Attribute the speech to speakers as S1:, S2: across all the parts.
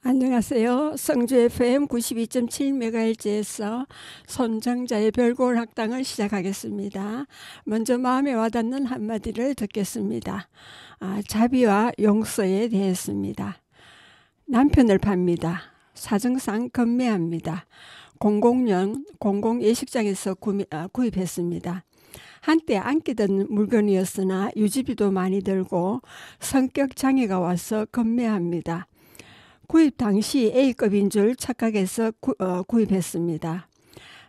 S1: 안녕하세요. 성주 FM 92.7MHz에서 손정자의 별골 학당을 시작하겠습니다. 먼저 마음에 와닿는 한마디를 듣겠습니다. 자비와 용서에 대했습니다. 남편을 팝니다. 사정상 건매합니다. 공공용 공공예식장에서 구입했습니다. 한때 안 끼던 물건이었으나 유지비도 많이 들고 성격 장애가 와서 건매합니다. 구입 당시 A급인 줄 착각해서 구입했습니다.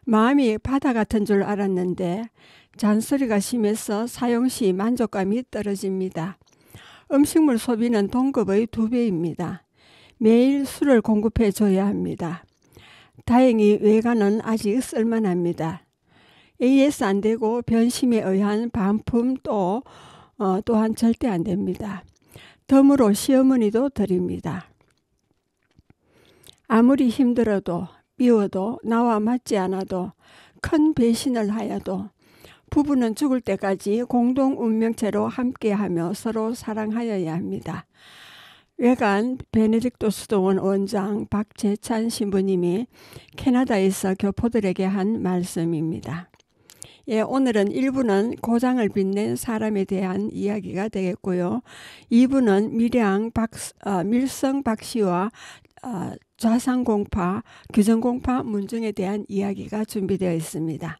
S1: 마음이 바다 같은 줄 알았는데 잔소리가 심해서 사용 시 만족감이 떨어집니다. 음식물 소비는 동급의 2배입니다. 매일 술을 공급해 줘야 합니다. 다행히 외관은 아직 쓸만합니다. AS 안 되고 변심에 의한 반품 또한 절대 안 됩니다. 덤으로 시어머니도 드립니다. 아무리 힘들어도 미워도 나와 맞지 않아도 큰 배신을 하여도 부부는 죽을 때까지 공동 운명체로 함께하며 서로 사랑하여야 합니다. 외간 베네딕토 수도원 원장 박재찬 신부님이 캐나다에서 교포들에게 한 말씀입니다. 오늘은 1부는 고장을 빛낸 사람에 대한 이야기가 되겠고요. 2부는 밀성 박씨와 좌상공파, 규정공파 문중에 대한 이야기가 준비되어 있습니다.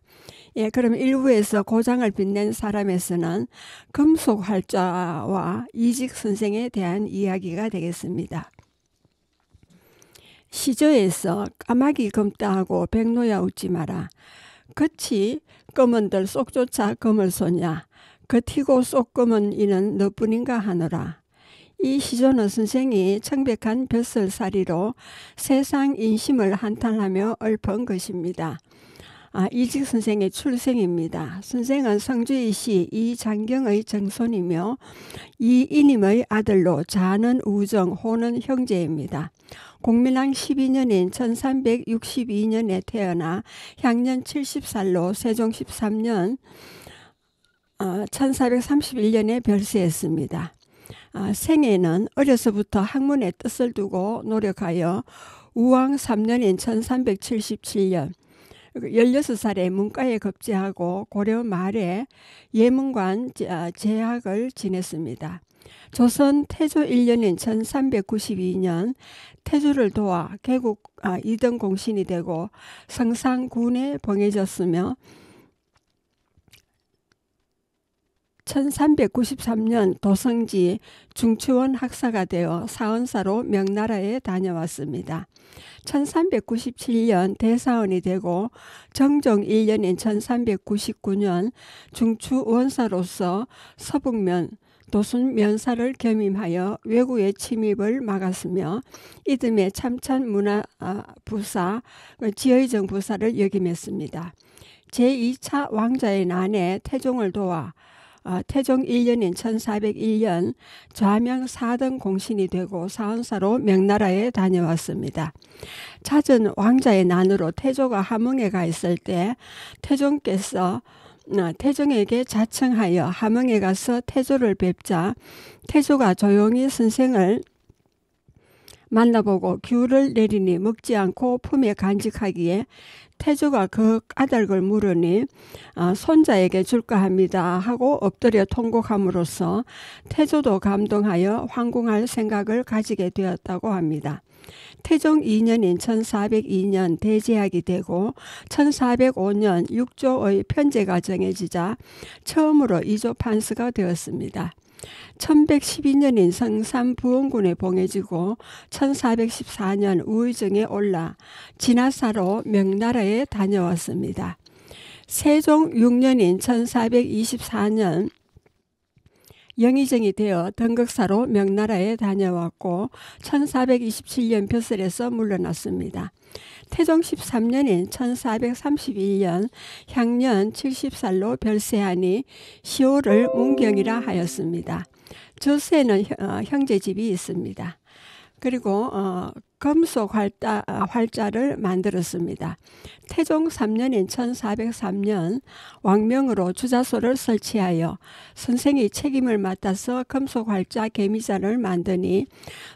S1: 그럼 1부에서 고장을 빛낸 사람에서는 금속활자와 이직선생에 대한 이야기가 되겠습니다. 시저에서 까마귀 검다하고 백로야 웃지 마라. 겉이 검은들 쏙조차 검을 쏘냐. 겉이고 쏙 검은 이는 너뿐인가 하노라. 이 시조는 선생이 청백한 벼슬살이로 세상 인심을 한탄하며 읊은 것입니다. 이직 선생의 출생입니다. 선생은 성주이시 이장경의 정손이며 이이님의 아들로 자는 우정, 호는 형제입니다. 공민왕 12년인 1362년에 태어나 향년 70살로 세종 13년 1431년에 별세했습니다. 생애는 어려서부터 학문의 뜻을 두고 노력하여 우왕 3년인 1377년 16살에 문과에 급제하고 고려 말에 예문관 재학을 지냈습니다. 조선 태조 1년인 1392년 태조를 도와 개국 2등 공신이 되고 성상군에 봉해졌으며 1393년 도성지 중추원 학사가 되어 사헌사로 명나라에 다녀왔습니다. 1397년 대사원이 되고 정종 1년인 1399년 중추원사로서 서북면 도순 면사를 겸임하여 외구의 침입을 막았으며 이듬해 참찬 문화부사 지의정 부사를 역임했습니다. 제2차 왕자의 난에 태종을 도와 태종 1년인 1401년 좌명 4등 공신이 되고 사헌사로 명나라에 다녀왔습니다. 잦은 왕자의 난으로 태조가 함흥에 가 있을 때 태종께서 태종에게 자청하여 함흥에 가서 태조를 뵙자 태조가 조용히 선생을 만나보고 귤을 내리니 먹지 않고 품에 간직하기에 태조가 그 까닭을 물으니 손자에게 줄까 합니다 하고 엎드려 통곡함으로써 태조도 감동하여 황궁할 생각을 가지게 되었다고 합니다. 태종 2년인 1402년 대제학이 되고 1405년 6조의 편제가 정해지자 처음으로 2조 판서가 되었습니다. 1112년인 성삼부원군에 봉해지고 1414년 우의정에 올라 진화사로 명나라에 다녀왔습니다. 세종 6년인 1424년 영의정이 되어 등극사로 명나라에 다녀왔고 1427년 벼슬에서 물러났습니다. 태종 13년인 1431년 향년 70살로 별세하니 시호를 문경이라 하였습니다. 저세는 형제집이 있습니다. 그리고 금속 활자를 만들었습니다. 태종 3년인 1403년 왕명으로 주자소를 설치하여 선생이 책임을 맡아서 금속 활자 개미자를 만드니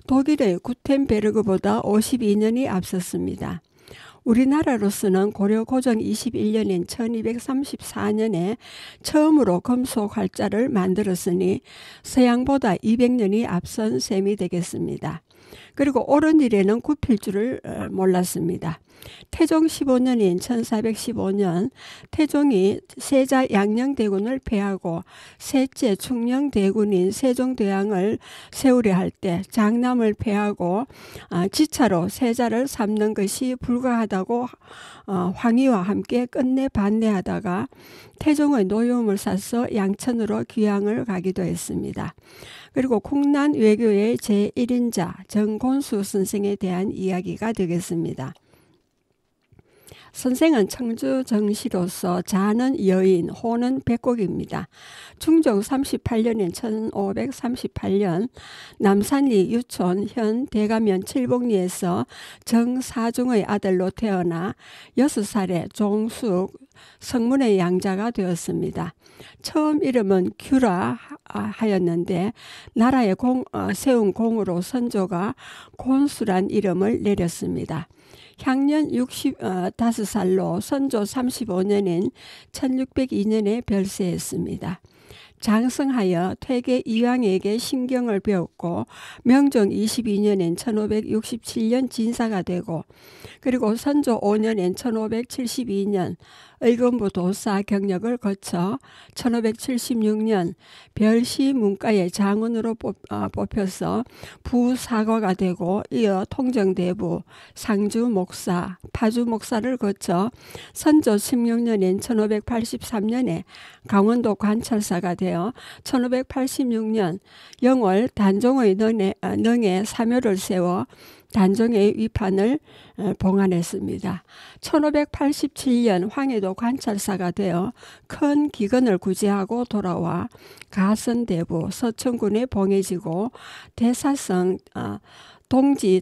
S1: 독일의 구텐베르그보다 52년이 앞섰습니다. 우리나라로서는 고려 고정 21년인 1234년에 처음으로 금속 활자를 만들었으니 서양보다 200년이 앞선 셈이 되겠습니다. 그리고 옳은 일에는 굽힐 줄을 몰랐습니다. 태종 15년인 1415년 태종이 세자 양녕대군을 패하고 셋째 충녕대군인 세종대왕을 세우려 할 때 장남을 패하고 지차로 세자를 삼는 것이 불가하다고 황희와 함께 끝내 반대하다가 태종의 노여움을 사서 양천으로 귀향을 가기도 했습니다. 그리고 국난 외교의 제1인자 정곤수 선생에 대한 이야기가 되겠습니다. 선생은 청주 정시로서 자는 여인, 호는 백곡입니다. 중종 38년인 1538년 남산리 유촌 현 대가면 칠복리에서 정사중의 아들로 태어나 6살에 종숙 성문의 양자가 되었습니다. 처음 이름은 규라 하였는데 나라에 세운 공으로 선조가 곤수란 이름을 내렸습니다. 향년 65살로 선조 35년인 1602년에 별세했습니다. 장성하여 퇴계 이황에게 신경을 배웠고 명종 22년인 1567년 진사가 되고 그리고 선조 5년인 1572년 의금부 도사 경력을 거쳐 1576년 별시 문과의 장원으로 뽑혀서 부사과가 되고 이어 통정대부, 상주 목사, 파주 목사를 거쳐 선조 16년인 1583년에 강원도 관찰사가 되어 1586년 영월 단종의 능에 사묘를 세워 단종의 위판을 봉안했습니다. 1587년 황해도 관찰사가 되어 큰 기근을 구제하고 돌아와 가선대부 서천군에 봉해지고 대사성 동지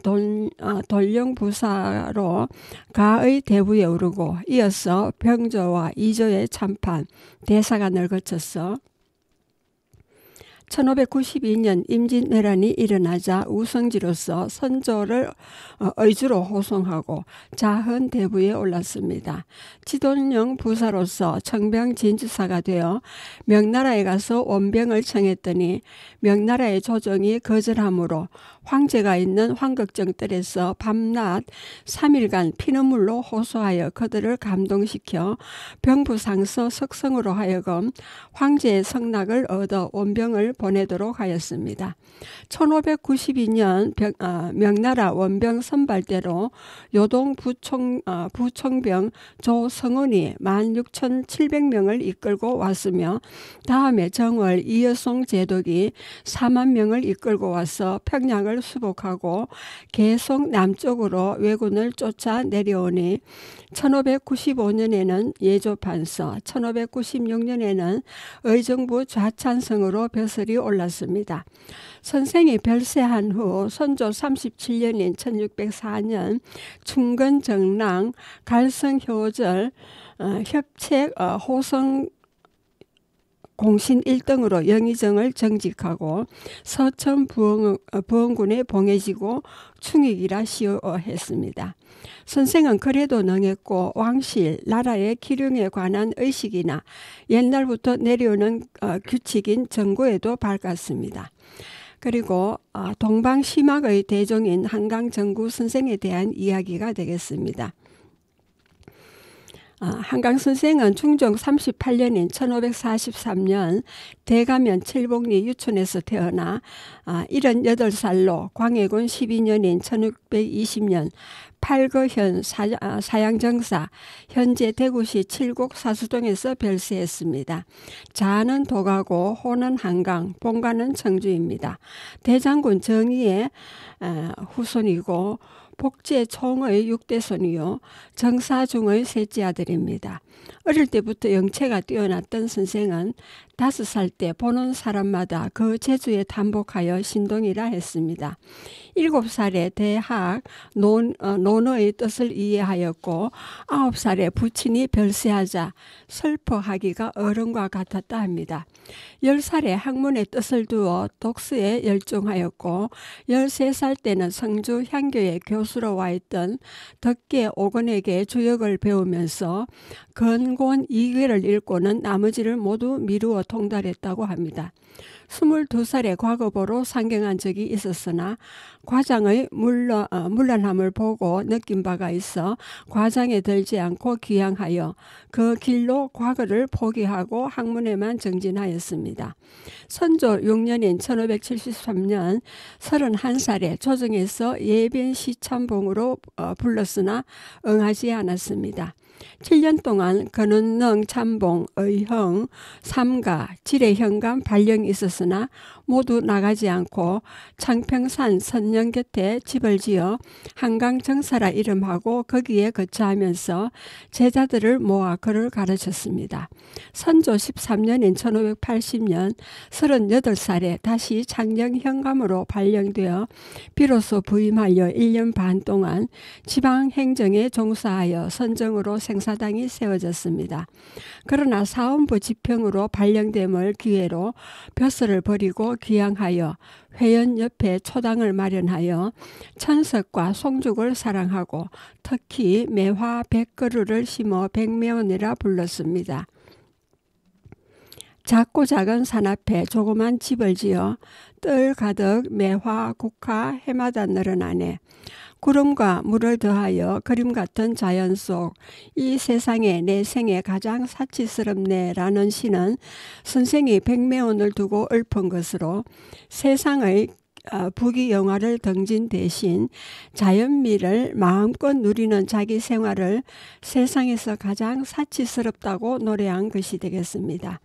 S1: 돌령부사로 가의 대부에 오르고 이어서 병조와 이조의 참판 대사관을 거쳐서 1592년 임진왜란이 일어나자 우성지로서 선조를 의주로 호송하고 자헌 대부에 올랐습니다. 지돈령 부사로서 청병 진주사가 되어 명나라에 가서 원병을 청했더니 명나라의 조정이 거절하므로 황제가 있는 황극정뜰에서 밤낮 3일간 피눈물로 호소하여 그들을 감동시켜 병부상서 석성으로 하여금 황제의 성낙을 얻어 원병을 보내도록 하였습니다. 1592년 명나라 원병 선발대로 요동 부총병 조성훈이 16,700명을 이끌고 왔으며 다음에 정월 이여송 제독이 4만 명을 이끌고 와서 평양을 수복하고 계속 남쪽으로 왜군을 쫓아 내려오니 1595년에는 예조판서, 1596년에는 의정부 좌찬성으로 벼슬이 올랐습니다. 선생이 별세한 후 선조 37년인 1604년 충건정랑 갈성효절 협책 호성 공신 1등으로 영의정을 정직하고 서천 부원군에 봉해지고 충익이라 시효했습니다. 선생은 그래도 능했고 왕실, 나라의 기륭에 관한 의식이나 옛날부터 내려오는 규칙인 정고에도 밝았습니다. 그리고 동방시막의 대종인 한강정구 선생에 대한 이야기가 되겠습니다. 한강선생은 중종 38년인 1543년 대가면 칠복리 유촌에서 태어나 78살로 광해군 12년인 1620년 팔거현 사양정사 현재 대구시 칠곡 사수동에서 별세했습니다. 자는 도가고 호는 한강, 본가는 청주입니다. 대장군 정의의 후손이고 복제총의 6대손이요 정사중의 셋째 아들입니다. 어릴 때부터 영체가 뛰어났던 선생은 5살 때 보는 사람마다 그 재주에 담복하여 신동이라 했습니다. 7살에 대학 논어의 뜻을 이해하였고 9살에 부친이 별세하자 슬퍼하기가 어른과 같았다 합니다. 10살에 학문의 뜻을 두어 독서에 열중하였고 13살 때는 성주 향교의 교수로 와 있던 덕계 오건에게 주역을 배우면서 건곤 2괴를 읽고는 나머지를 모두 미루어 통달했다고 합니다. 22살에 과거보로 상경한 적이 있었으나 과장의 물란함을 보고 느낀 바가 있어 과장에 들지 않고 귀향하여 그 길로 과거를 포기하고 학문에만 정진하였습니다. 선조 6년인 1573년 31살에 조정에서 예변 시참봉으로 불렀으나 응하지 않았습니다. 7년 동안 근은능, 참봉, 의형, 삼가, 지례현감 발령이 있었으나 모두 나가지 않고 창평산 선령 곁에 집을 지어 한강정사라 이름하고 거기에 거처하면서 제자들을 모아 글을 가르쳤습니다. 선조 13년인 1580년 38살에 다시 창녕현감으로 발령되어 비로소 부임하여 1년 반 동안 지방행정에 종사하여 선정으로 생사당이 세워졌습니다. 그러나 사원부 지평으로 발령됨을 기회로 벼슬을 버리고 귀향하여 회연 옆에 초당을 마련하여 천석과 송죽을 사랑하고 특히 매화 100그루를 심어 백매원이라 불렀습니다. 작고 작은 산 앞에 조그만 집을 지어 뜰 가득 매화, 국화, 해마다 늘어나네. 구름과 물을 더하여 그림 같은 자연 속 이 세상에 내 생에 가장 사치스럽네 라는 시는 선생이 백매원을 두고 읊은 것으로 세상의 부귀영화를 등진 대신 자연미를 마음껏 누리는 자기 생활을 세상에서 가장 사치스럽다고 노래한 것이 되겠습니다.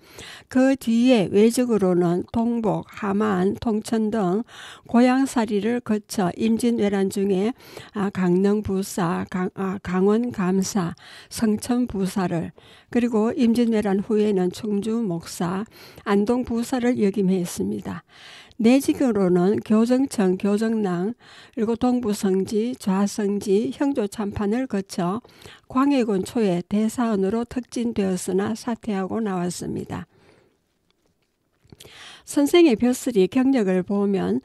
S1: 그 뒤에 외적으로는 동복, 하만, 통천 등 고향살이를 거쳐 임진왜란 중에 강릉부사, 강원감사, 성천부사를 그리고 임진왜란 후에는 충주목사, 안동부사를 역임했습니다. 내직으로는 교정청, 교정랑, 그리고 동부성지, 좌성지, 형조참판을 거쳐 광해군 초에 대사원으로 특진되었으나 사퇴하고 나왔습니다. 선생의 벼슬이 경력을 보면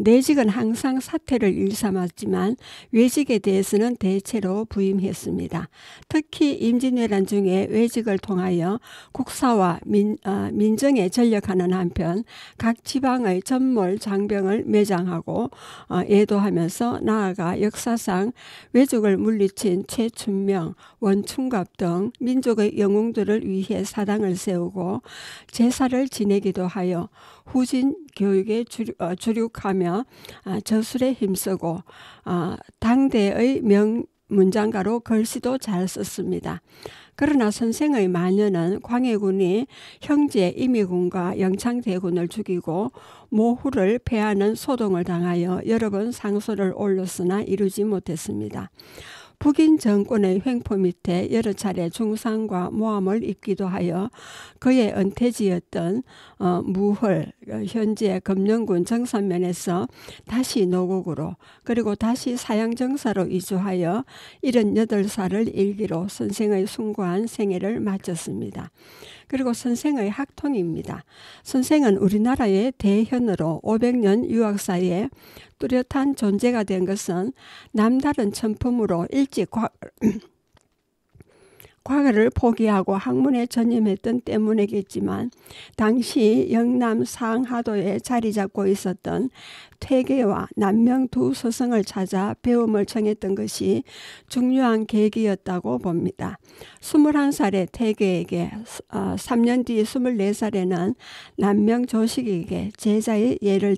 S1: 내직은 항상 사퇴를 일삼았지만 외직에 대해서는 대체로 부임했습니다. 특히 임진왜란 중에 외직을 통하여 국사와 민정에 전력하는 한편 각 지방의 전몰 장병을 매장하고 애도하면서 나아가 역사상 외족을 물리친 최춘명, 원충갑 등 민족의 영웅들을 위해 사당을 세우고 제사를 지내기도 하여 후진 교육에 주력하며 저술에 힘쓰고 당대의 명문장가로 글씨도 잘 썼습니다. 그러나 선생의 마녀는 광해군이 형제 임의군과 영창대군을 죽이고 모후를 패하는 소동을 당하여 여러 번 상소를 올렸으나 이루지 못했습니다. 북인 정권의 횡포 밑에 여러 차례 중상과 모함을 입기도 하여 그의 은퇴지였던 무헐, 현재 금령군 정선면에서 다시 노곡으로 그리고 다시 사양정사로 이주하여 78살을 일기로 선생의 숭고한 생애를 마쳤습니다. 그리고 선생의 학통입니다. 선생은 우리나라의 대현으로 500년 유학사에 뚜렷한 존재가 된 것은 남다른 천품으로 일찍 과거를 포기하고 학문에 전념했던 때문이겠지만 당시 영남 상하도에 자리 잡고 있었던 퇴계와 남명 두 스승을 찾아 배움을 청했던 것이 중요한 계기였다고 봅니다. 21살의 퇴계에게 3년 뒤 24살에는 남명 조식에게 제자의 예를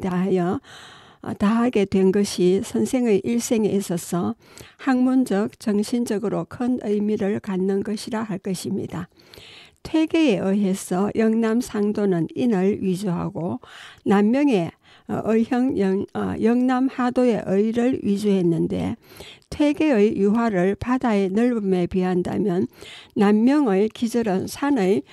S1: 다하게 된 것이 선생의 일생에 있어서 학문적, 정신적으로 큰 의미를 갖는 것이라 할 것입니다. 퇴계에 의해서 영남 상도는 인을 위주하고 남명의 영남 하도의 의를 위주했는데 퇴계의 유화를 바다의 넓음에 비한다면 남명의 기절은 산의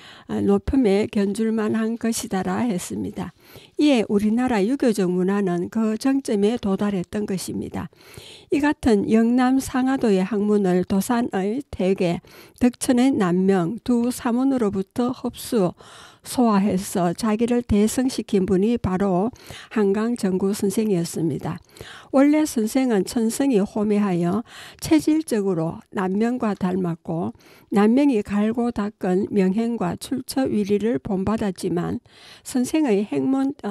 S1: 높음에 견줄만한 것이다라 했습니다. 이에 우리나라 유교적 문화는 그 정점에 도달했던 것입니다. 이 같은 영남 상하도의 학문을 도산의 퇴계, 덕천의 남명 두 사문으로부터 흡수, 소화해서 자기를 대성시킨 분이 바로 한강정구 선생이었습니다. 원래 선생은 천성이 호매하여 체질적으로 남명과 닮았고 남명이 갈고 닦은 명행과 출처 위리를 본받았지만 선생의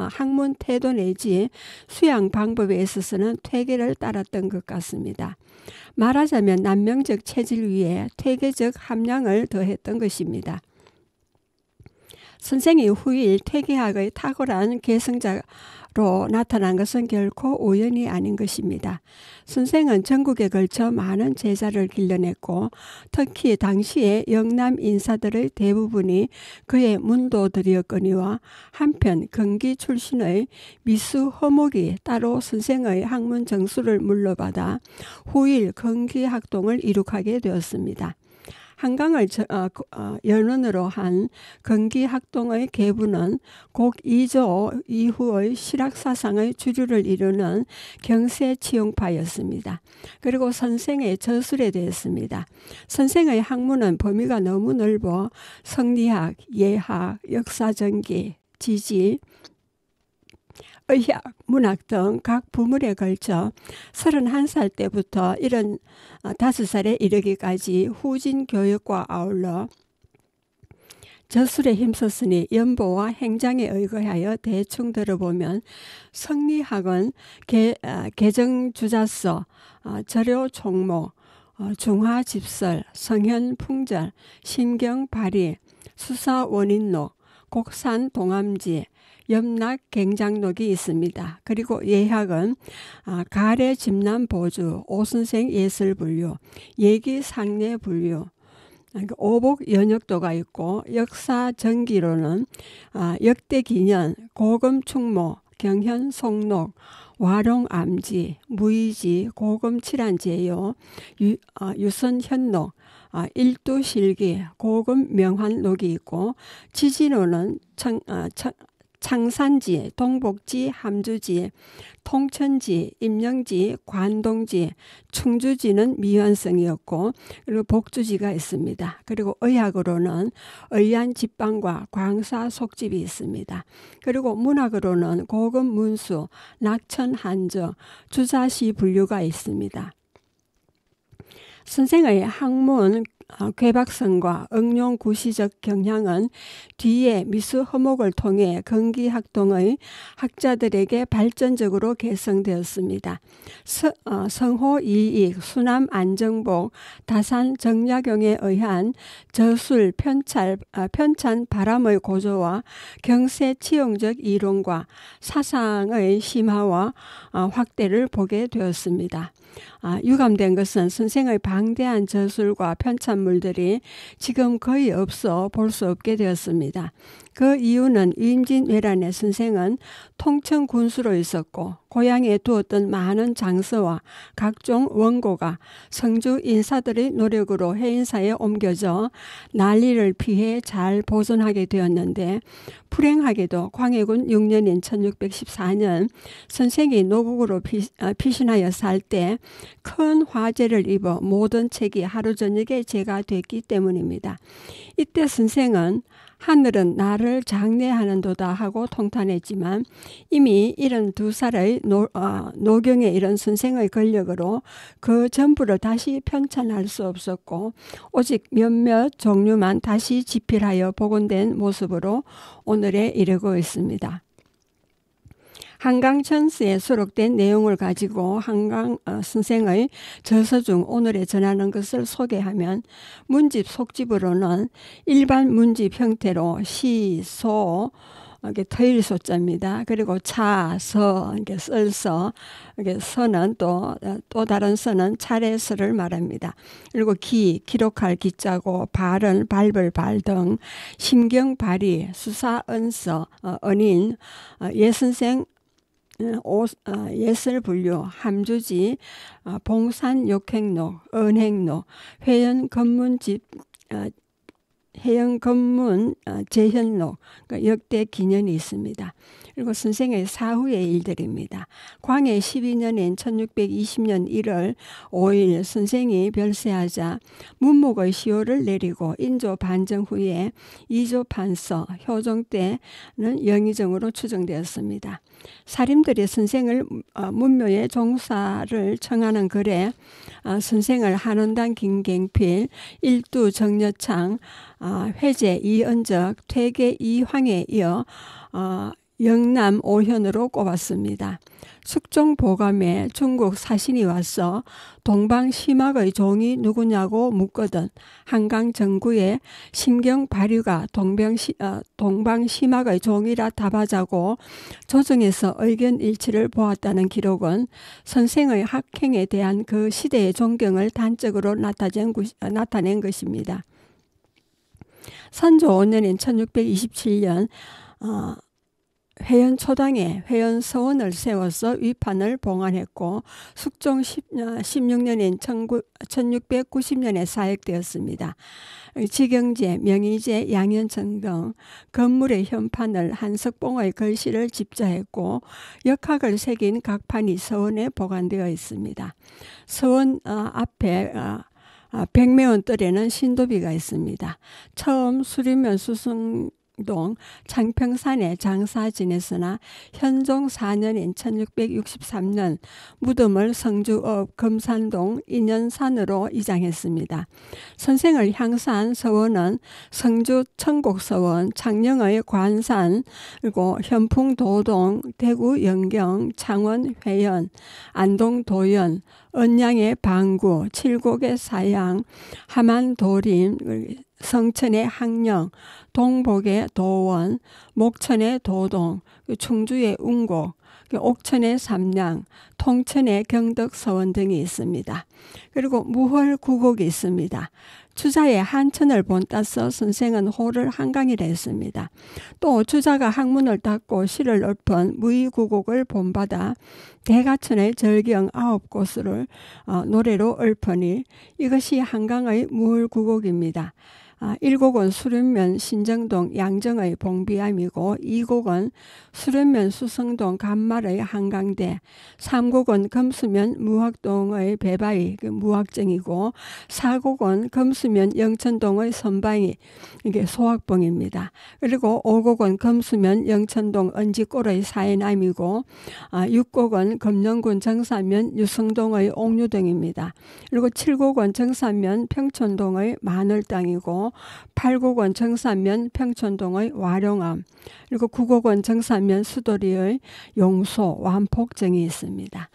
S1: 학문 태도 내지 수양 방법에 있어서는 퇴계를 따랐던 것 같습니다. 말하자면 남명적 체질 위에 퇴계적 함량을 더했던 것입니다. 선생이 후일 퇴계학의 탁월한 개성자로 나타난 것은 결코 우연이 아닌 것입니다. 선생은 전국에 걸쳐 많은 제자를 길러냈고 특히 당시의 영남 인사들의 대부분이 그의 문도들이었거니와 한편 경기 출신의 미수 허목이 따로 선생의 학문 정수를 물러받아 후일 경기학동을 이룩하게 되었습니다. 한강을 연원으로 한 경기학동의 계부는 곡 2조 이후의 실학사상의 주류를 이루는 경세치용파였습니다. 그리고 선생의 저술에 대했습니다. 선생의 학문은 범위가 너무 넓어 성리학, 예학, 역사전기, 지지, 의학, 문학 등 각 부문에 걸쳐 31살 때부터 75살에 이르기까지 후진 교육과 아울러 저술에 힘썼으니 연보와 행장에 의거하여 대충 들어보면 성리학은 개정주자서, 절요총목, 중화집설, 성현풍절, 심경발의, 수사원인록, 곡산동암지, 염락갱장록이 있습니다. 그리고 예학은 가래집남보주, 오선생 예설분류, 예기상례분류, 오복연역도가 있고 역사전기로는 역대기년, 고금충모, 경현송록, 와롱암지, 무의지, 고금칠한제요, 유선현록, 일두실기, 고금명환록이 있고 지지로는 창산지, 동복지, 함주지, 통천지, 임영지, 관동지, 충주지는 미완성이었고 그리고 복주지가 있습니다. 그리고 의학으로는 의안집방과 광사속집이 있습니다. 그리고 문학으로는 고금문수, 낙천한저, 주자시 분류가 있습니다. 선생의 학문 괴박성과 응용구시적 경향은 뒤에 미수 허목을 통해 경기학동의 학자들에게 발전적으로 개성되었습니다. 성호 이익, 수남 안정복, 다산 정약용에 의한 저술, 편찬 바람의 고조와 경세 치용적 이론과 사상의 심화와 확대를 보게 되었습니다. 유감된 것은 선생의 방대한 저술과 편찬물들이 지금 거의 없어 볼 수 없게 되었습니다. 그 이유는 임진왜란의 선생은 통천 군수로 있었고 고향에 두었던 많은 장서와 각종 원고가 성주 인사들의 노력으로 해인사에 옮겨져 난리를 피해 잘 보존하게 되었는데 불행하게도 광해군 6년인 1614년 선생이 노국으로 피신하여 살 때 큰 화재를 입어 모든 책이 하루 저녁에 재가 됐기 때문입니다. 이때 선생은 하늘은 나를 장례하는도다 하고 통탄했지만 이미 72살의 노경에 이른 선생의 권력으로 그 전부를 다시 편찬할 수 없었고 오직 몇몇 종류만 다시 집필하여 복원된 모습으로 오늘에 이르고 있습니다. 한강천서에 수록된 내용을 가지고 한강 선생의 저서 중 오늘에 전하는 것을 소개하면 문집 속집으로는 일반 문집 형태로 시, 소, 이게 터일 소자입니다. 그리고 차, 서, 이게 썰서, 이게 서는 또 다른 서는 차례서를 말합니다. 그리고 기록할 기자고 발은 밟을 발 등 신경 발의, 수사 은서, 은인, 예선생 예설분류, 함주지, 봉산 욕행록, 은행록, 회원 건문집, 해영 건문 재현록, 그러니까 역대 기년이 있습니다. 그리고 선생의 사후의 일들입니다. 광해 12년인 1620년 1월 5일 선생이 별세하자 문목의 시효를 내리고 인조 반정 후에 이조 판서 효종 때는 영의정으로 추정되었습니다. 사림들이 선생을 문묘의 종사를 청하는 글에 선생을 한원당 김갱필, 일두 정여창, 회제 이은적, 퇴계 이황에 이어 영남 오현으로 꼽았습니다. 숙종보감에 중국 사신이 와서 동방시막의 종이 누구냐고 묻거든 한강 정구에 심경 발유가 동방시막의 종이라 답하자고 조정에서 의견 일치를 보았다는 기록은 선생의 학행에 대한 그 시대의 존경을 단적으로 나타낸 것입니다. 선조 5년인 1627년 회연 초당에 회연 서원을 세워서 위판을 봉안했고 숙종 16년인 1690년에 사역되었습니다. 지경제, 명의제, 양현청 등 건물의 현판을 한석봉의 글씨를 집자했고 역학을 새긴 각판이 서원에 보관되어 있습니다. 서원 앞에 백매원 뜰에는 신도비가 있습니다. 처음 수리면 수승동 창평산에 장사 지냈으나 현종 4년인 1663년 무덤을 성주읍 금산동 인연산으로 이장했습니다. 선생을 향사한 서원은 성주 청곡서원, 창녕의 관산, 그리고 현풍 도동, 대구 영경, 창원 회연, 안동 도연, 언양의 방구, 칠곡의 사양, 함안 도림, 성천의 항령, 동복의 도원, 목천의 도동, 충주의 운곡, 옥천의 삼양, 통천의 경덕서원 등이 있습니다. 그리고 무헐구곡이 있습니다. 주자의 한천을 본따서 선생은 호를 한강이라 했습니다. 또 주자가 학문을 닫고 시를 읊은 무의구곡을 본받아 대가천의 절경 9곳을 노래로 읊으니 이것이 한강의 무헐구곡입니다. 1곡은 수련면 신정동 양정의 봉비암이고 2곡은 수련면 수성동 간말의 한강대, 3곡은 금수면 무학동의 배바위 무학정이고 4곡은 금수면 영천동의 선방이 이게 소학봉입니다. 그리고 5곡은 금수면 영천동 언지골의 사해남이고 6곡은 금영군 정사면 유성동의 옥류동입니다. 그리고 7곡은 정사면 평촌동의 마늘땅이고 8곡은 정사면 평촌동의 와룡암, 그리고 9곡은 정사면 수도리의 용소, 완폭정이 있습니다.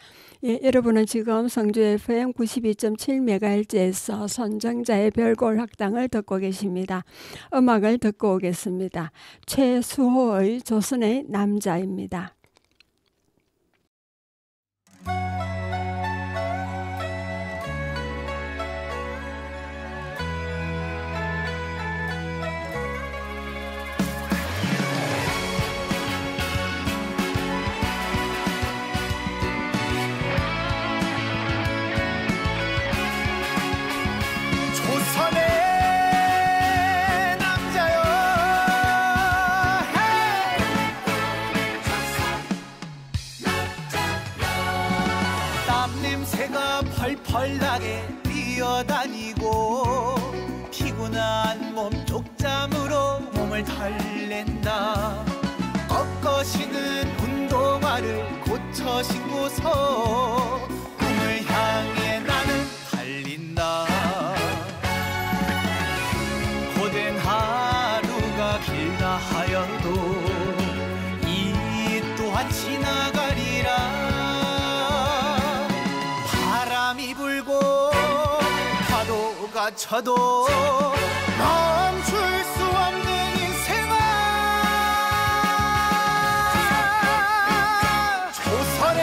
S1: 예, 여러분은 지금 성주 FM 92.7MHz에서 선정자의 별골 학당을 듣고 계십니다. 음악을 듣고 오겠습니다. 최수호의 조선의 남자입니다.
S2: 펄펄나게 뛰어다니고 피곤한 몸 쪽잠으로 몸을 달랜다. 꺾어지는 운동화를 고쳐 신고서 꿈을 향해 나는 달린다. 고된 하루가 길다 하여도 이 또한 지나가리라. 바람이 불고 파도가 쳐도 멈출 수 없는 인생아. 조선의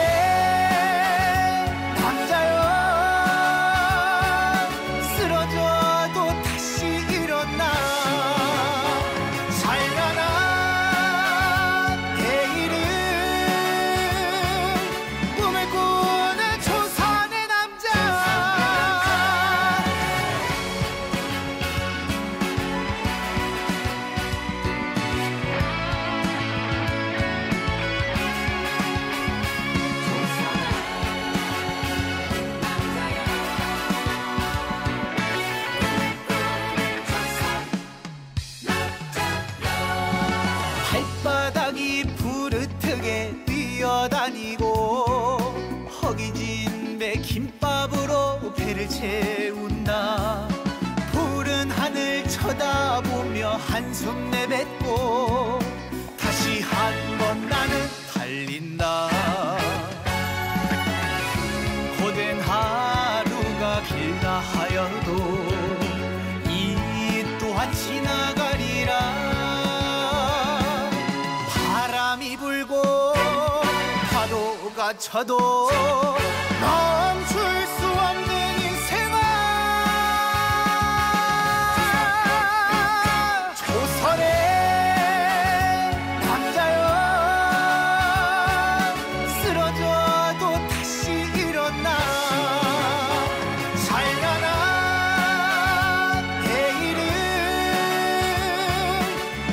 S2: 남자여 쓰러져도 다시 일어나. 찬란한 내일은 배를 채운다. 푸른 하늘 쳐다보며 한숨 내뱉고 다시 한번 나는 달린다. 고된 하루가 길다 하여도 이 또한 지나가리라. 바람이 불고 파도가 쳐도 멈출 수 없는 인생아. 조선의 남자여 쓰러져도 다시 일어나. 찬란한 내일은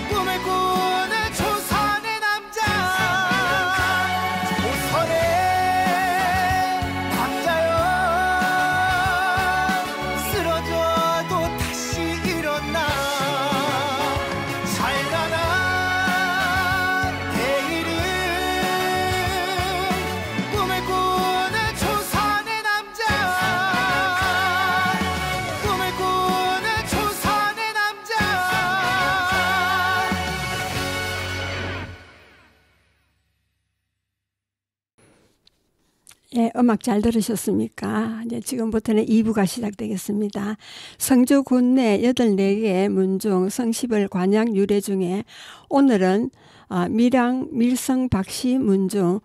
S2: 꿈을 꾸는 조선의 남자. 조선의 남자여 쓰러져도 다시 일어나. 찬란한 내일은 꿈을 꾸는 조선의 남자. 꿈을 꾸는 조선의 남자.
S1: 예, 음악 잘 들으셨습니까? 이제 지금부터는 2부가 시작되겠습니다. 성주 군내 84개의 문중 성시벌 관양 유래 중에 오늘은 밀양 밀성 박씨 문중에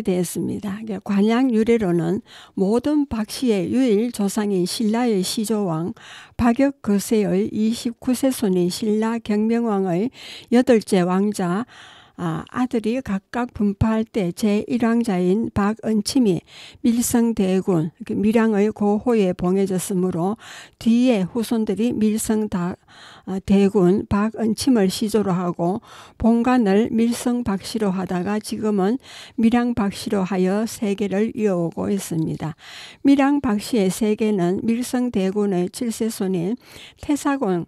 S1: 대했습니다. 관양 유래로는 모든 박씨의 유일 조상인 신라의 시조왕 박역 거세의 29세 손인 신라 경명왕의 8째 왕자 아들이 각각 분파할 때 제1왕자인 박은침이 밀성대군 밀양의 고호에 봉해졌으므로 뒤에 후손들이 밀성대군 박은침을 시조로 하고 본관을 밀성박씨로 하다가 지금은 밀양박씨로 하여 세계를 이어오고 있습니다. 밀양박씨의 세계는 밀성대군의 7세 손인 태사공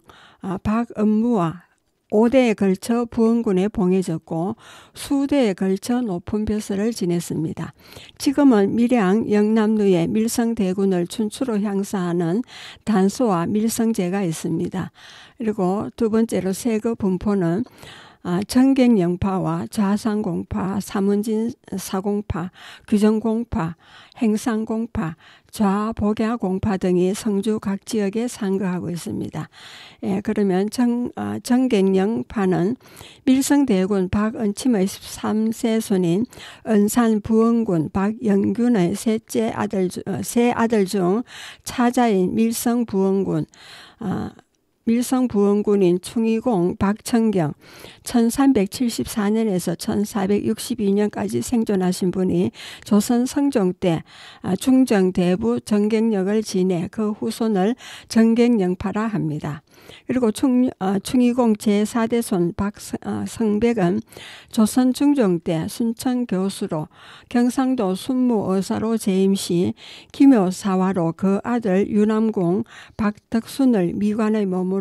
S1: 박은무와 5대에 걸쳐 부원군에 봉해졌고 수대에 걸쳐 높은 벼슬을 지냈습니다. 지금은 밀양 영남루에 밀성대군을 춘추로 향사하는 단소와 밀성제가 있습니다. 그리고 두 번째로 세거 분포는 정경영파와 좌상공파, 사문진사공파, 규정공파, 행상공파, 좌복야공파 등이 성주 각 지역에 상거하고 있습니다. 예, 그러면 정경영파는 밀성대군 박은침의 13세 손인 은산부원군 박영균의 세 아들 중 차자인 밀성부원군 밀성부원군인 충의공 박천경 1374년에서 1462년까지 생존하신 분이 조선 성종 때 중정대부 정경역을 지내 그 후손을 정경영파라 합니다. 그리고 충의공 제4대손 박성백은 조선 중종 때 순천 교수로 경상도 순무의사로 재임 시 기묘사화로 그 아들 유남공 박덕순을 미관의 몸으로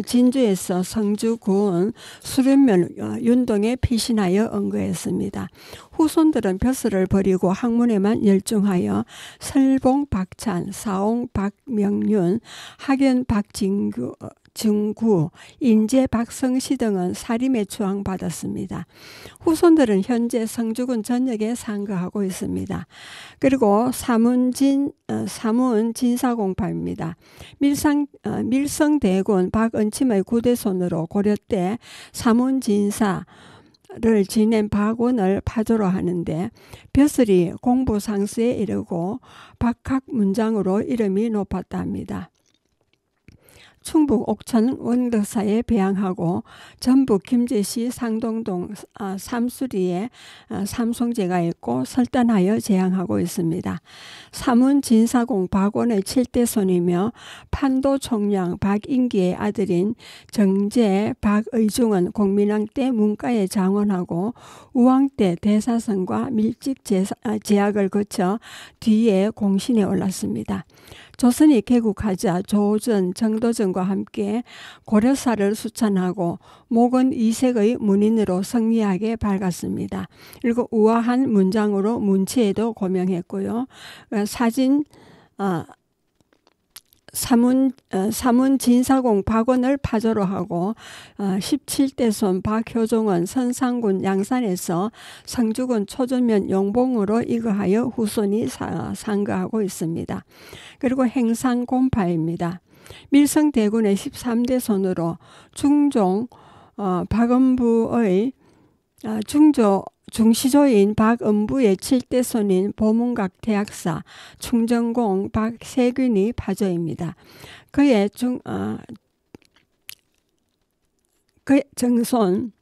S1: 진주에서 성주 구원 수련면 윤동에 피신하여 언거했습니다. 후손들은 벼슬을 버리고 학문에만 열중하여 설봉 박찬, 사옹 박명륜, 학연 박진구, 인재 박성시 등은 사림에 추앙받았습니다. 후손들은 현재 성주군 전역에 상거하고 있습니다. 그리고 사문 진사공파입니다. 밀성대군 박은침의 9대손으로 고려 때 사문 진사 를 지낸 박원을 파조로 하는데 벼슬이 공부상수에 이르고 박학 문장으로 이름이 높았다 합니다. 충북 옥천 원덕사에 배양하고 전북 김제시 상동동 삼수리에 삼송제가 있고 설단하여 제양하고 있습니다. 사문 진사공 박원의 7대손이며 판도 총량 박인기의 아들인 정제 박의중은 공민왕 때 문과에 장원하고 우왕 때 대사선과 밀직 제약을 거쳐 뒤에 공신에 올랐습니다. 조선이 개국하자 조전, 정도전과 함께 고려사를 수찬하고 목은 이색의 문인으로 성리하게 밝았습니다. 그리고 우아한 문장으로 문치에도 고명했고요. 사진 사문 진사공 박원을 파조로 하고 17대손 박효종은 선상군 양산에서 성주군 초전면 용봉으로 이거하여 후손이 상거하고 있습니다. 그리고 행상곰파입니다. 밀성대군의 13대손으로 중종 박은부의 중시조인 박은부의 7대손인 보문각 대학사 충정공 박세균이 파조입니다. 그의 정손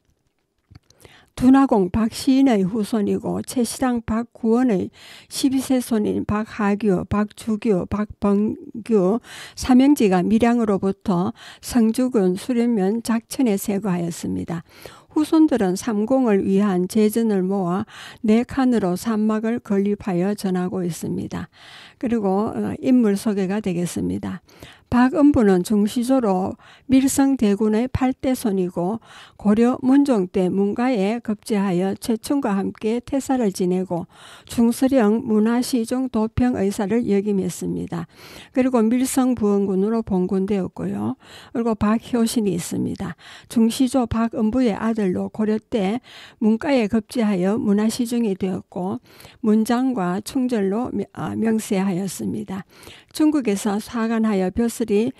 S1: 두나공 박시인의 후손이고 최시당 박구원의 12세손인 박하규, 박주규, 박범규 삼형제가 밀양으로부터 성주군 수련면 작천에 세거하였습니다. 후손들은 삼공을 위한 제전을 모아 4칸으로 산막을 건립하여 전하고 있습니다. 그리고 인물 소개가 되겠습니다. 박은부는 중시조로 밀성대군의 8대손이고 고려 문종 때 문가에 급제하여 최충과 함께 태사를 지내고 중서령 문화시중 도평의사를 역임했습니다. 그리고 밀성부원군으로 봉군되었고요. 그리고 박효신이 있습니다. 중시조 박은부의 아들로 고려 때 문가에 급제하여 문화시중이 되었고 문장과 충절로 명세하였습니다. 중국에서 사관하여 벼슬이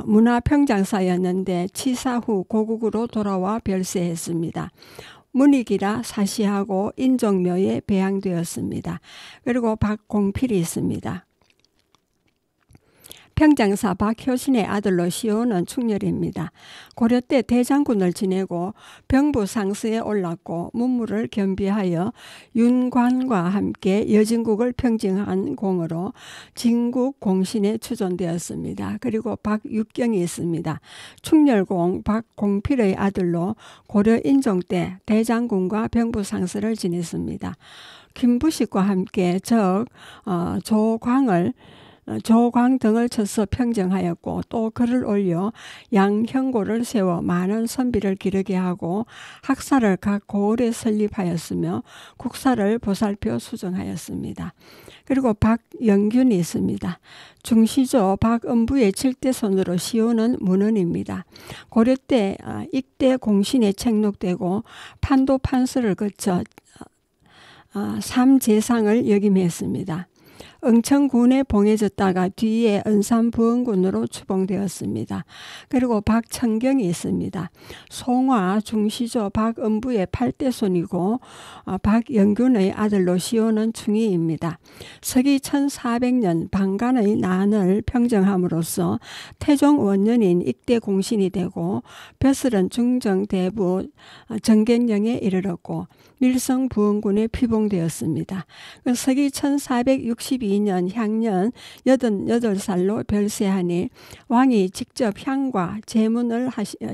S1: 문화평장사였는데 치사 후 고국으로 돌아와 별세했습니다. 문익이라 사시하고 인종묘에 배양되었습니다. 그리고 박공필이 있습니다. 평장사 박효신의 아들로 시호는 충렬입니다. 고려 때 대장군을 지내고 병부 상스에 올랐고 문무를 겸비하여 윤관과 함께 여진국을 평정한 공으로 진국 공신에 추존되었습니다. 그리고 박육경이 있습니다. 충렬공 박공필의 아들로 고려 인종 때 대장군과 병부 상스를 지냈습니다. 김부식과 함께 조광 등을 쳐서 평정하였고 또 글을 올려 양형고를 세워 많은 선비를 기르게 하고 학사를 각 고을에 설립하였으며 국사를 보살펴 수정하였습니다. 그리고 박영균이 있습니다. 중시조 박은부의 7대손으로 시호는 문헌입니다. 고려 때 익대 공신에 책록되고 판도 판서를 거쳐 삼재상을 역임했습니다. 응천군에 봉해졌다가 뒤에 은산부원군으로 추봉되었습니다. 그리고 박천경이 있습니다. 송화 중시조 박은부의 8대손이고 박영균의 아들로 시호는 충이입니다. 서기 1400년 방간의 난을 평정함으로써 태종 원년인 익대 공신이 되고 벼슬은 중정대부 정경령에 이르렀고 밀성부원군에 피봉되었습니다. 서기 1462년 향년 88살로 별세하니 왕이 직접 향과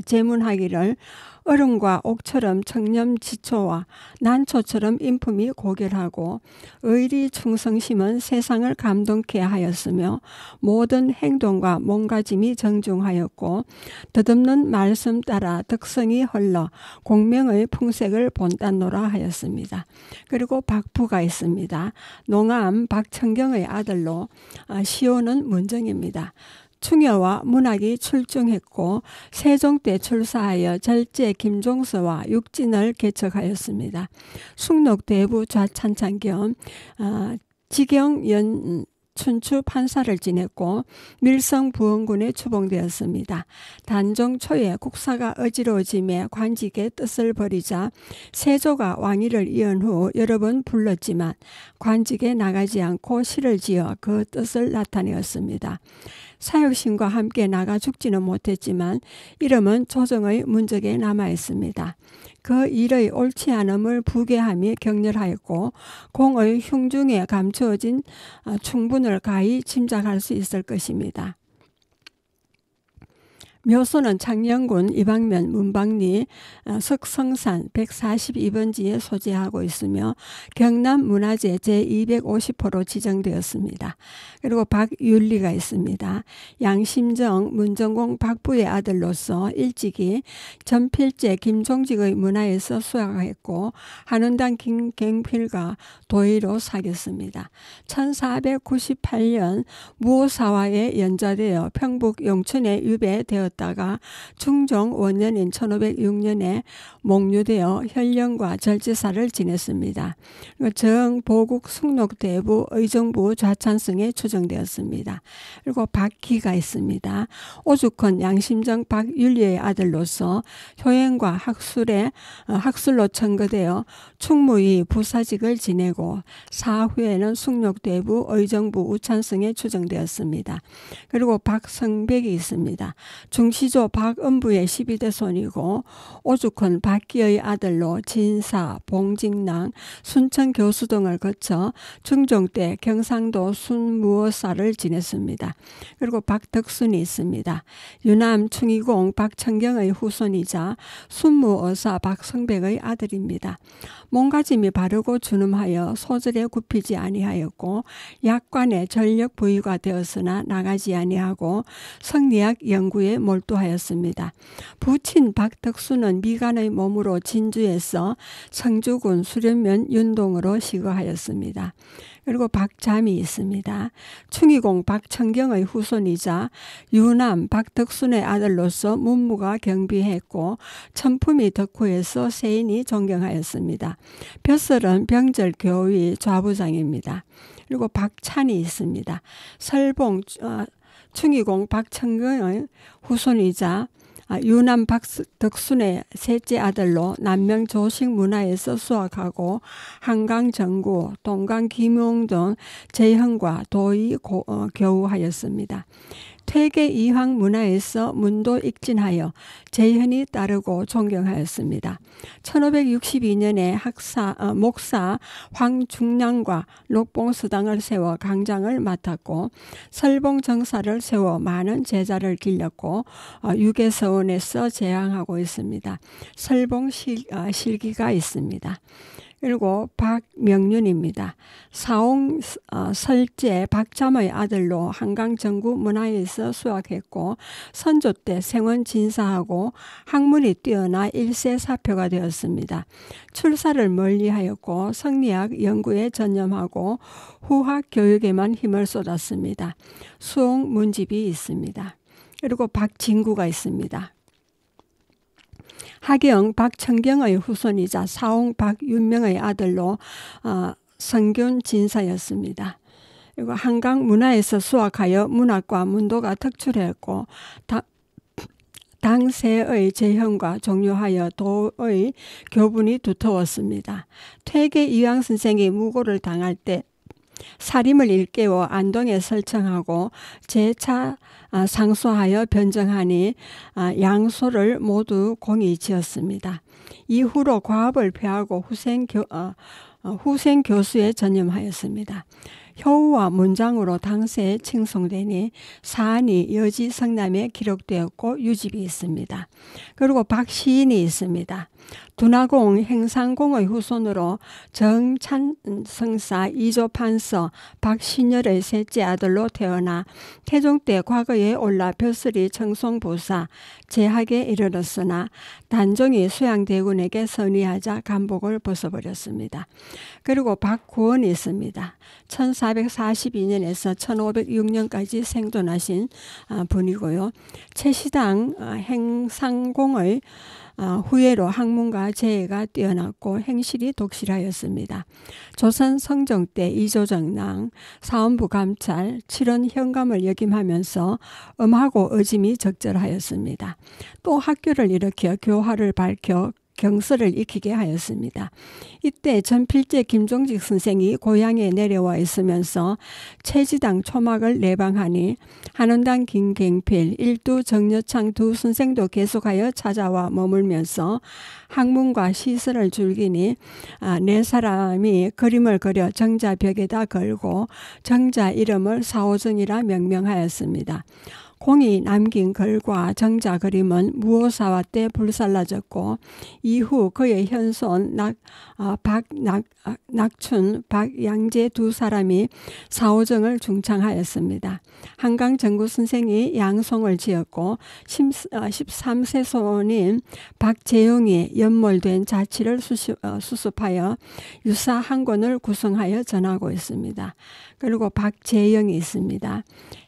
S1: 제문하기를 얼음과 옥처럼 청렴지초와 난초처럼 인품이 고결하고 의리 충성심은 세상을 감동케 하였으며 모든 행동과 몸가짐이 정중하였고 덧없는 말씀 따라 덕성이 흘러 공명의 풍색을 본따노라 하였습니다. 그리고 박부가 있습니다. 농암 박천경의 아들로 시호는 문정입니다. 충여와 문학이 출중했고 세종 때 출사하여 절제 김종서와 육진을 개척하였습니다. 숙록 대부 좌찬찬 겸 지경 춘추 판사를 지냈고 밀성부원군에 추봉되었습니다. 단종 초에 국사가 어지러워짐에 관직의 뜻을 버리자 세조가 왕위를 이은 후 여러 번 불렀지만 관직에 나가지 않고 시를 지어 그 뜻을 나타내었습니다. 사육신과 함께 나가 죽지는 못했지만 이름은 조정의 문적에 남아있습니다. 그 일의 옳지 않음을 부계함이 격렬하였고 공의 흉중에 감추어진 충분을 가히 짐작할 수 있을 것입니다. 묘소는 창녕군 이방면 문방리 석성산 142번지에 소재하고 있으며 경남문화재 제250호로 지정되었습니다. 그리고 박윤리가 있습니다. 양심정 문정공 박부의 아들로서 일찍이 전필제 김종직의 문화에서 수학했고 한원당 김경필과 도의로 사귀었습니다. 1498년 무오사화에 연좌되어 평북 용천에 유배되었다가 중종 원년인 1506년에 목류되어 현령과 절제사를 지냈습니다. 정, 보국, 숙록대부, 의정부 좌찬성에 추정되었습니다. 그리고 박기가 있습니다. 오죽헌 양심정 박윤리의 아들로서 효행과 학술로 청거되어 충무위 부사직을 지내고 사후에는 숙록대부, 의정부 우찬성에 추정되었습니다. 그리고 박성백이 있습니다. 중시조 박은부의 12대 손이고 오죽헌 박기의 아들로 진사, 봉직랑, 순천 교수 등을 거쳐 중종 때 경상도 순무어사를 지냈습니다. 그리고 박덕순이 있습니다. 유남 충이공 박천경의 후손이자 순무어사 박성백의 아들입니다. 몸가짐이 바르고 준엄하여 소절에 굽히지 아니하였고 약관에 전력 부위가 되었으나 나가지 아니하고 성리학 연구에 몰두하였습니다. 부친 박덕수는 미간의 몸으로 진주에서 성주군 수련면 윤동으로 시거하였습니다. 그리고 박잠이 있습니다. 충이공 박천경의 후손이자 유남 박덕순의 아들로서 문무가 경비했고 천품이 덕후에서 세인이 존경하였습니다. 벼슬은 병절 교위 좌부장입니다. 그리고 박찬이 있습니다. 설봉 충이공 박천경의 후손이자 유남 박덕순의 셋째 아들로 남명 조식 문화에서 수학하고 한강 정구, 동강 김용 등 재형과 도의 교우하였습니다. 퇴계 이황 문화에서 문도 익진하여 재현이 따르고 존경하였습니다. 1562년에 목사 황중량과 녹봉수당을 세워 강장을 맡았고 설봉정사를 세워 많은 제자를 길렀고 유계서원에서 재앙하고 있습니다. 설봉실기가 있습니다. 그리고 박명륜입니다. 사홍 설제 박잠의 아들로 한강정구 문화에서 수학했고 선조 때 생원 진사하고 학문이 뛰어나 일세사표가 되었습니다. 출사를 멀리하였고 성리학 연구에 전념하고 후학 교육에만 힘을 쏟았습니다. 수홍 문집이 있습니다. 그리고 박진구가 있습니다. 하경 박천경의 후손이자 사홍 박윤명의 아들로 성균 진사였습니다. 그리고 한강 문화에서 수학하여 문학과 문도가 특출했고 당세의 재형과 종료하여 도의 교분이 두터웠습니다. 퇴계 이황 선생이 무고를 당할 때 사림을 일깨워 안동에 설청하고 재차 상소하여 변정하니 양소를 모두 공이 지었습니다. 이후로 과업을 폐하고 후생 교수에 전념하였습니다. 효우와 문장으로 당세에 칭송되니 사안이 여지 성남에 기록되었고 유집이 있습니다. 그리고 박시인이 있습니다. 둔화공 행상공의 후손으로 정찬성사 2조 판서 박신열의 셋째 아들로 태어나 태종 때 과거에 올라 벼슬이 청송부사 제학에 이르렀으나 단종이 수양대군에게 선의하자 간복을 벗어버렸습니다. 그리고 박구원이 있습니다. 1442년에서 1506년까지 생존하신 분이고요. 최시당 행상공의 후예로 학문과 재해가 뛰어났고 행실이 독실하였습니다. 조선 성종 때 이조정랑, 사원부 감찰, 칠원 현감을 역임하면서 엄하고 어짐이 적절하였습니다. 또 학교를 일으켜 교화를 밝혀 경서를 익히게 하였습니다. 이때 전필제 김종직 선생이 고향에 내려와 있으면서 최지당 초막을 내방하니 한원당 김경필, 일두 정여창 두 선생도 계속하여 찾아와 머물면서 학문과 시설을 즐기니 네 사람이 그림을 그려 정자 벽에다 걸고 정자 이름을 사오정이라 명명하였습니다. 공이 남긴 글과 정자 그림은 무오사와 때 불살라졌고 이후 그의 현손 낙춘, 박양제 두 사람이 사오정을 중창하였습니다. 한강 정구 선생이 양송을 지었고 13세 손인 박재용이 연몰된 자치를 수습하여 유사 한 권을 구성하여 전하고 있습니다. 그리고 박재영이 있습니다.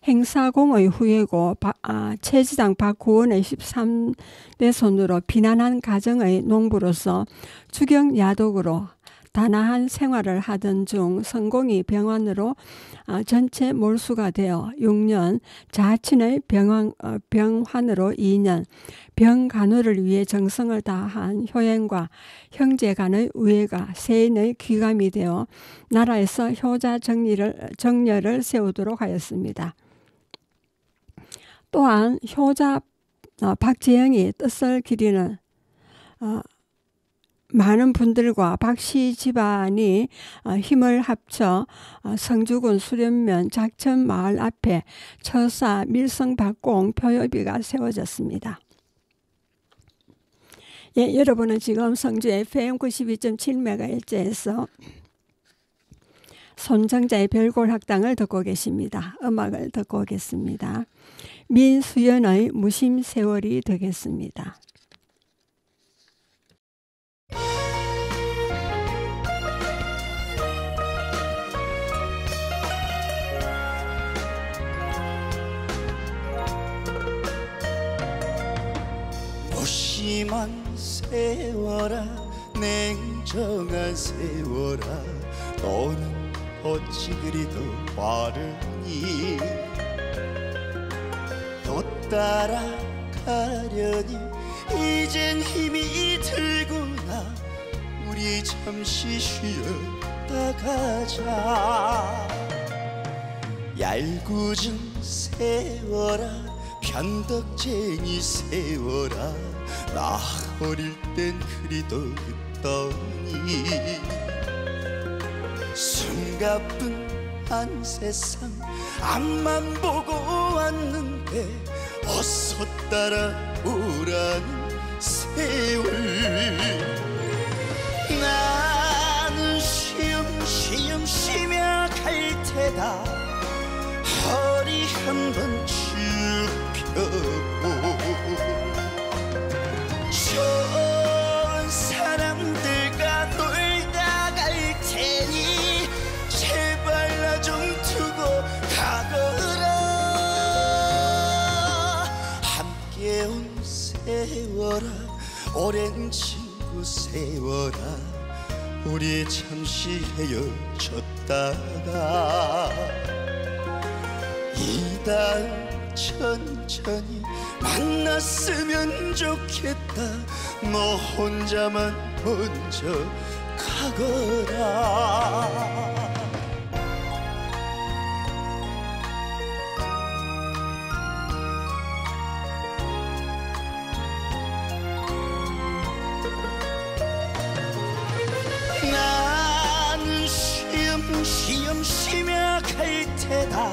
S1: 행사공의 후예고 최지당 박구원의 13대 손으로 비난한 가정의 농부로서 주경야독으로 단아한 생활을 하던 중 성공이 병환으로 전체 몰수가 되어 6년, 자친의 병환으로 2년, 병간호를 위해 정성을 다한 효행과 형제 간의 우애가 세인의 귀감이 되어 나라에서 효자 정렬을 세우도록 하였습니다. 또한 효자 박재영이 뜻을 기리는 많은 분들과 박씨 집안이 힘을 합쳐 성주군 수련면 작천 마을 앞에 처사 밀성박공 표협이가 세워졌습니다. 예, 여러분은 지금 성주 FM 92.7MHz에서 손정자의 별골학당을 듣고 계십니다. 음악을 듣고 오겠습니다. 민수연의 무심세월이 되겠습니다.
S2: 무심한 세월아 냉정한 세월아 너는 어찌 그리도 빠르니 또 따라가려니 이젠 힘이 들구나 우리 잠시 쉬었다 가자 얄궂은 세월아 변덕쟁이 세월아 나 어릴 땐 그리도 그떠니 숨가쁜 세상 앞만 보고 왔는데 어서 따라오라는 세월 나는 쉬엄쉬엄 쉬며 갈 테다 허리 한번 쭉 펴고 좋은 사람들과 놀다 갈 테니 제발 나 좀 두고 가거라 함께 온 세월아 오랜 친구 세월아 우리 잠시 헤어졌다가 이달 천천히 만났으면 좋겠다 너 혼자만 먼저 가거라 나는 쉬엄쉬엄 쉬며 갈 테다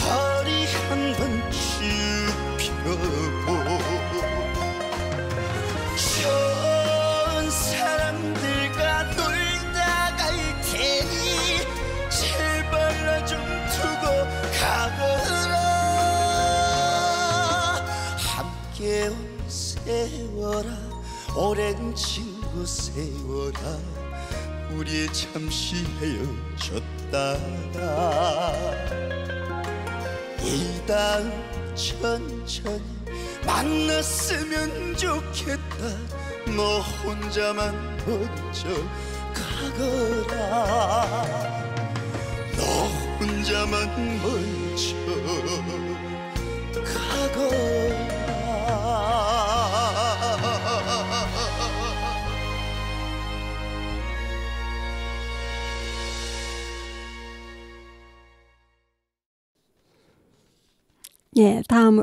S2: 허리 한번 쭉 펴고 좋은 사람들과 놀다 갈 테니 제발 나 좀 두고 가거라 함께 온 세월아 오랜 친구 세월아 우리 잠시 헤어졌다가 이 다음 천천히 만났으면 좋겠다 너 혼자만 먼저 가거라 너 혼자만 먼저 가거라
S1: 예, 다음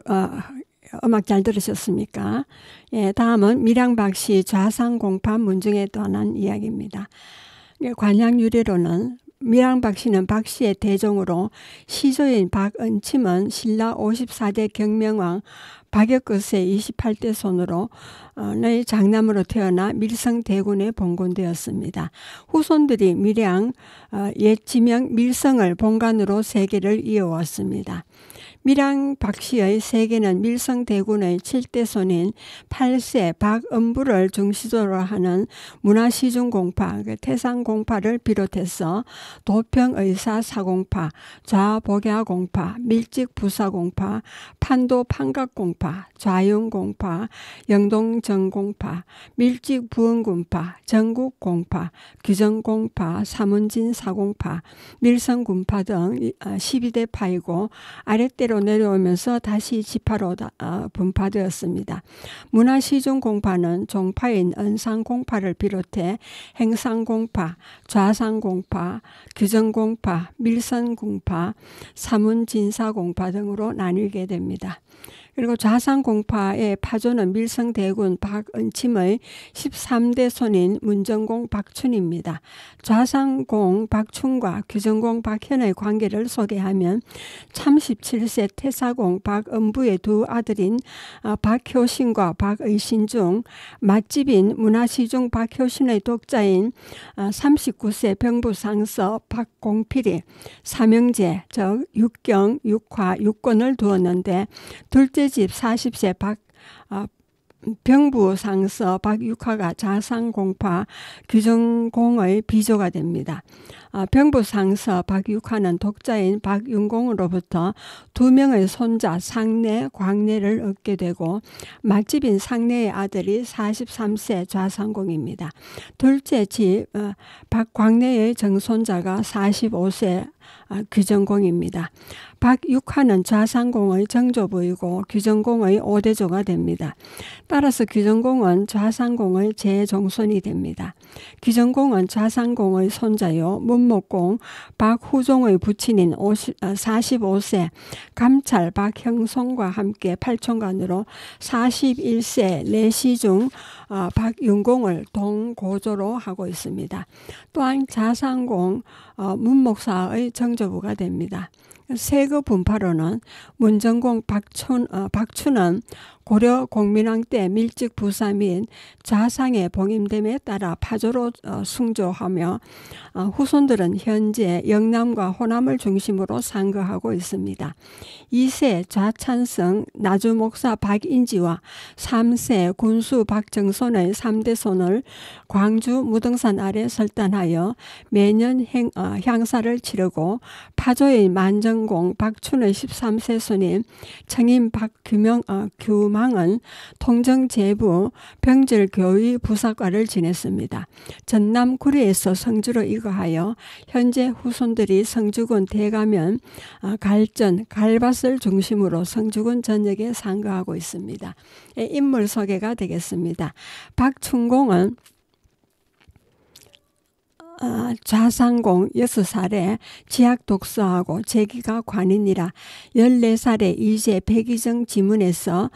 S1: 음악 잘 들으셨습니까? 예, 다음은 밀양박씨 좌상공판 문중에 관한 이야기입니다. 관양 유래로는 밀양 박씨는 박씨의 대종으로 시조인 박은침은 신라 54대 경명왕 박역거스의 28대 손으로 의 장남으로 태어나 밀성대군에 봉건되었습니다. 후손들이 밀양 옛 지명 밀성을 본관으로 세계를 이어왔습니다. 밀양 박씨의 세계는 밀성대군의 7대 손인 8세 박은부를 중시조로 하는 문화시중공파, 태상공파를 비롯해서 도평의사 사공파, 좌복야공파, 밀직부사공파, 판도판각공파, 좌윤공파, 영동정공파, 밀직부흥군파, 전국공파, 규정공파, 사문진사공파, 밀성군파 등 12대 파이고 아랫대로 내려오면서 다시 지파로 분파되었습니다. 문화시중공파는 종파인 은상공파를 비롯해 행상공파, 좌상공파, 규정공파, 밀선공파, 사문진사공파 등으로 나뉘게 됩니다. 그리고 좌상공파의 파조는 밀성대군 박은침의 13대 손인 문정공 박춘입니다. 좌상공 박춘과 규정공 박현의 관계를 소개하면 37세 태사공 박은부의 두 아들인 박효신과 박의신 중 맏집인 문화시중 박효신의 독자인 39세 병부상서 박공필이 삼형제 즉 육경, 육화, 육권을 두었는데 둘째 집 40세 병부상서 박육화가 좌상공파 규정공의 비조가 됩니다. 병부상서 박육화는 독자인 박윤공으로부터 2명의 손자 상내, 광내를 얻게 되고 맏집인 상내의 아들이 43세 좌상공입니다. 둘째 집 박광내의 정손자가 45세 규정공입니다. 박육화는 좌상공의 정조부이고 규정공의 5대조가 됩니다. 따라서 규정공은 좌상공의 제종손이 됩니다. 규정공은 좌상공의 손자요 문목공 박후종의 부친인 45세 감찰 박형송과 함께 팔촌간으로 41세 내시중 박윤공을 동고조로 하고 있습니다. 또한 좌상공 문목사의 정조부가 됩니다. 세급 분파로는 문정공 박춘은 고려 공민왕 때 밀직 부사 및 좌상의 봉임됨에 따라 파조로 숭조하며 후손들은 현재 영남과 호남을 중심으로 상거하고 있습니다. 2세 좌찬성 나주목사 박인지와 3세 군수 박정손의 3대 손을 광주 무등산 아래 설단하여 매년 향사를 치르고 파조인 만정공 박춘의 13세 손인 청인 규망은 통정제부 병절교의 부사과를 지냈습니다. 전남 구리에서 성주로 이거하여 현재 후손들이 성주군 대가면, 갈전, 갈밭을 중심으로 성주군 전역에 상거하고 있습니다. 인물 소개가 되겠습니다. 박춘공은 좌상공 6살에 지학 독서하고 재기가 관인이라 14살에 이제 백의정 지문에서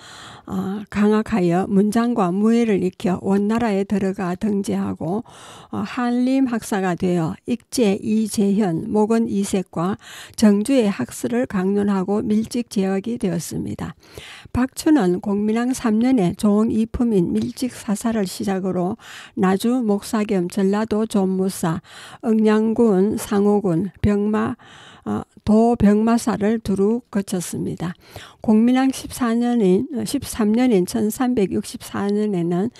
S1: 강학하여 문장과 무예를 익혀 원나라에 들어가 등재하고 한림학사가 되어 익제 이재현, 목원 이색과 정주의 학술을 강론하고 밀직제역이 되었습니다. 박춘은 공민왕 3년에 종이품인 밀직사사를 시작으로 나주 목사 겸 전라도 존무사, 응양군, 상호군, 도병마사를 두루 거쳤습니다. 공민왕 13년인 1364년에는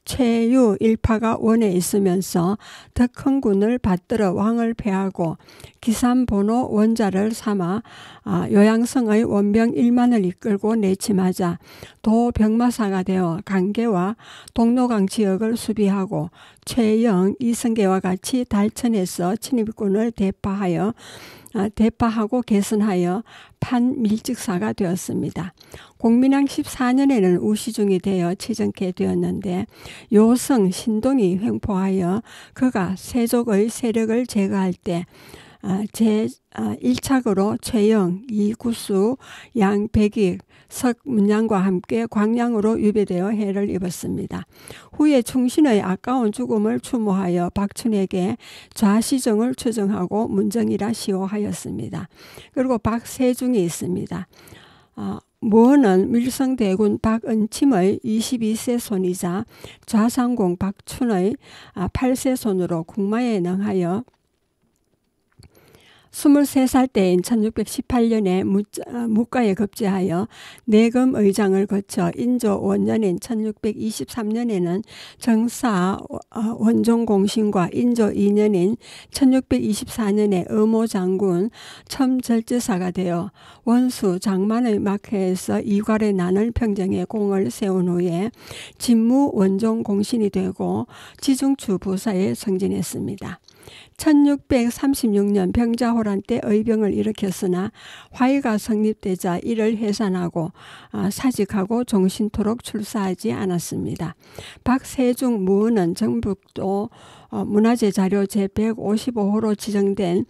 S1: 최유 일파가 원에 있으면서 덕흥군을 받들어 왕을 패하고 기산번호 원자를 삼아 요양성의 원병 1만을 이끌고 내침하자 도병마사가 되어 강계와 동로강 지역을 수비하고 최영, 이성계와 같이 달천에서 친입군을 대파하고 개선하여 판밀직사가 되었습니다. 공민왕 14년에는 우시중이 되어 치정케 되었는데 요성 신동이 횡포하여 그가 세족의 세력을 제거할 때 제1착으로 최영, 이구수, 양백익, 석문양과 함께 광양으로 유배되어 해를 입었습니다. 후에 충신의 아까운 죽음을 추모하여 박춘에게 좌시정을 추정하고 문정이라 시호하였습니다. 그리고 박세중이 있습니다. 무언은 밀성대군 박은침의 22세 손이자 좌상공 박춘의 8세 손으로 국마에 능하여 23살 때인 1618년에 무가에 급제하여 내금 의장을 거쳐 인조 원년인 1623년에는 정사 원종공신과 인조 2년인 1624년에 의모장군 첨절제사가 되어 원수 장만의 막해에서 이괄의 난을 평정해 공을 세운 후에 진무 원종공신이 되고 지중추 부사에 승진했습니다. 1636년 병자호란 때 의병을 일으켰으나 화의가 성립되자 이를 해산하고 사직하고 종신토록 출사하지 않았습니다. 박세중 무은은 전북도 문화재 자료 제155호로 지정된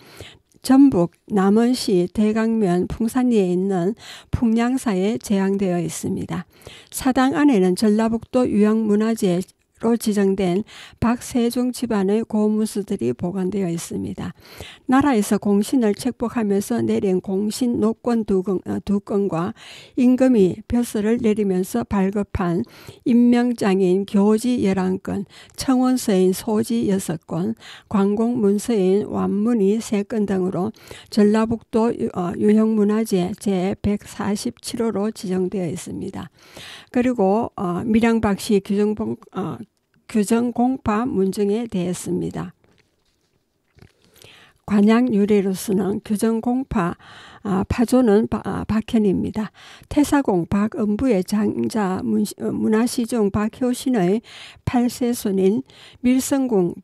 S1: 전북 남원시 대강면 풍산리에 있는 풍량사에 제향되어 있습니다. 사당 안에는 전라북도 유형문화재 로 지정된 박세중 집안의 고무수들이 보관되어 있습니다. 나라에서 공신을 책복하면서 내린 공신 노권 2건과 임금이 벼슬을 내리면서 발급한 임명장인 교지 11건, 청원서인 소지 6건, 관공문서인 완문이 3건 등으로 전라북도 유형문화재 제147호로 지정되어 있습니다. 그리고 밀양박씨 규정공파 문정에 대했습니다. 관양 유래로서는 규정공파 파조는 박현입니다. 태사공 박은부의 장자 문화시종 박효신의 8세 손인 밀성궁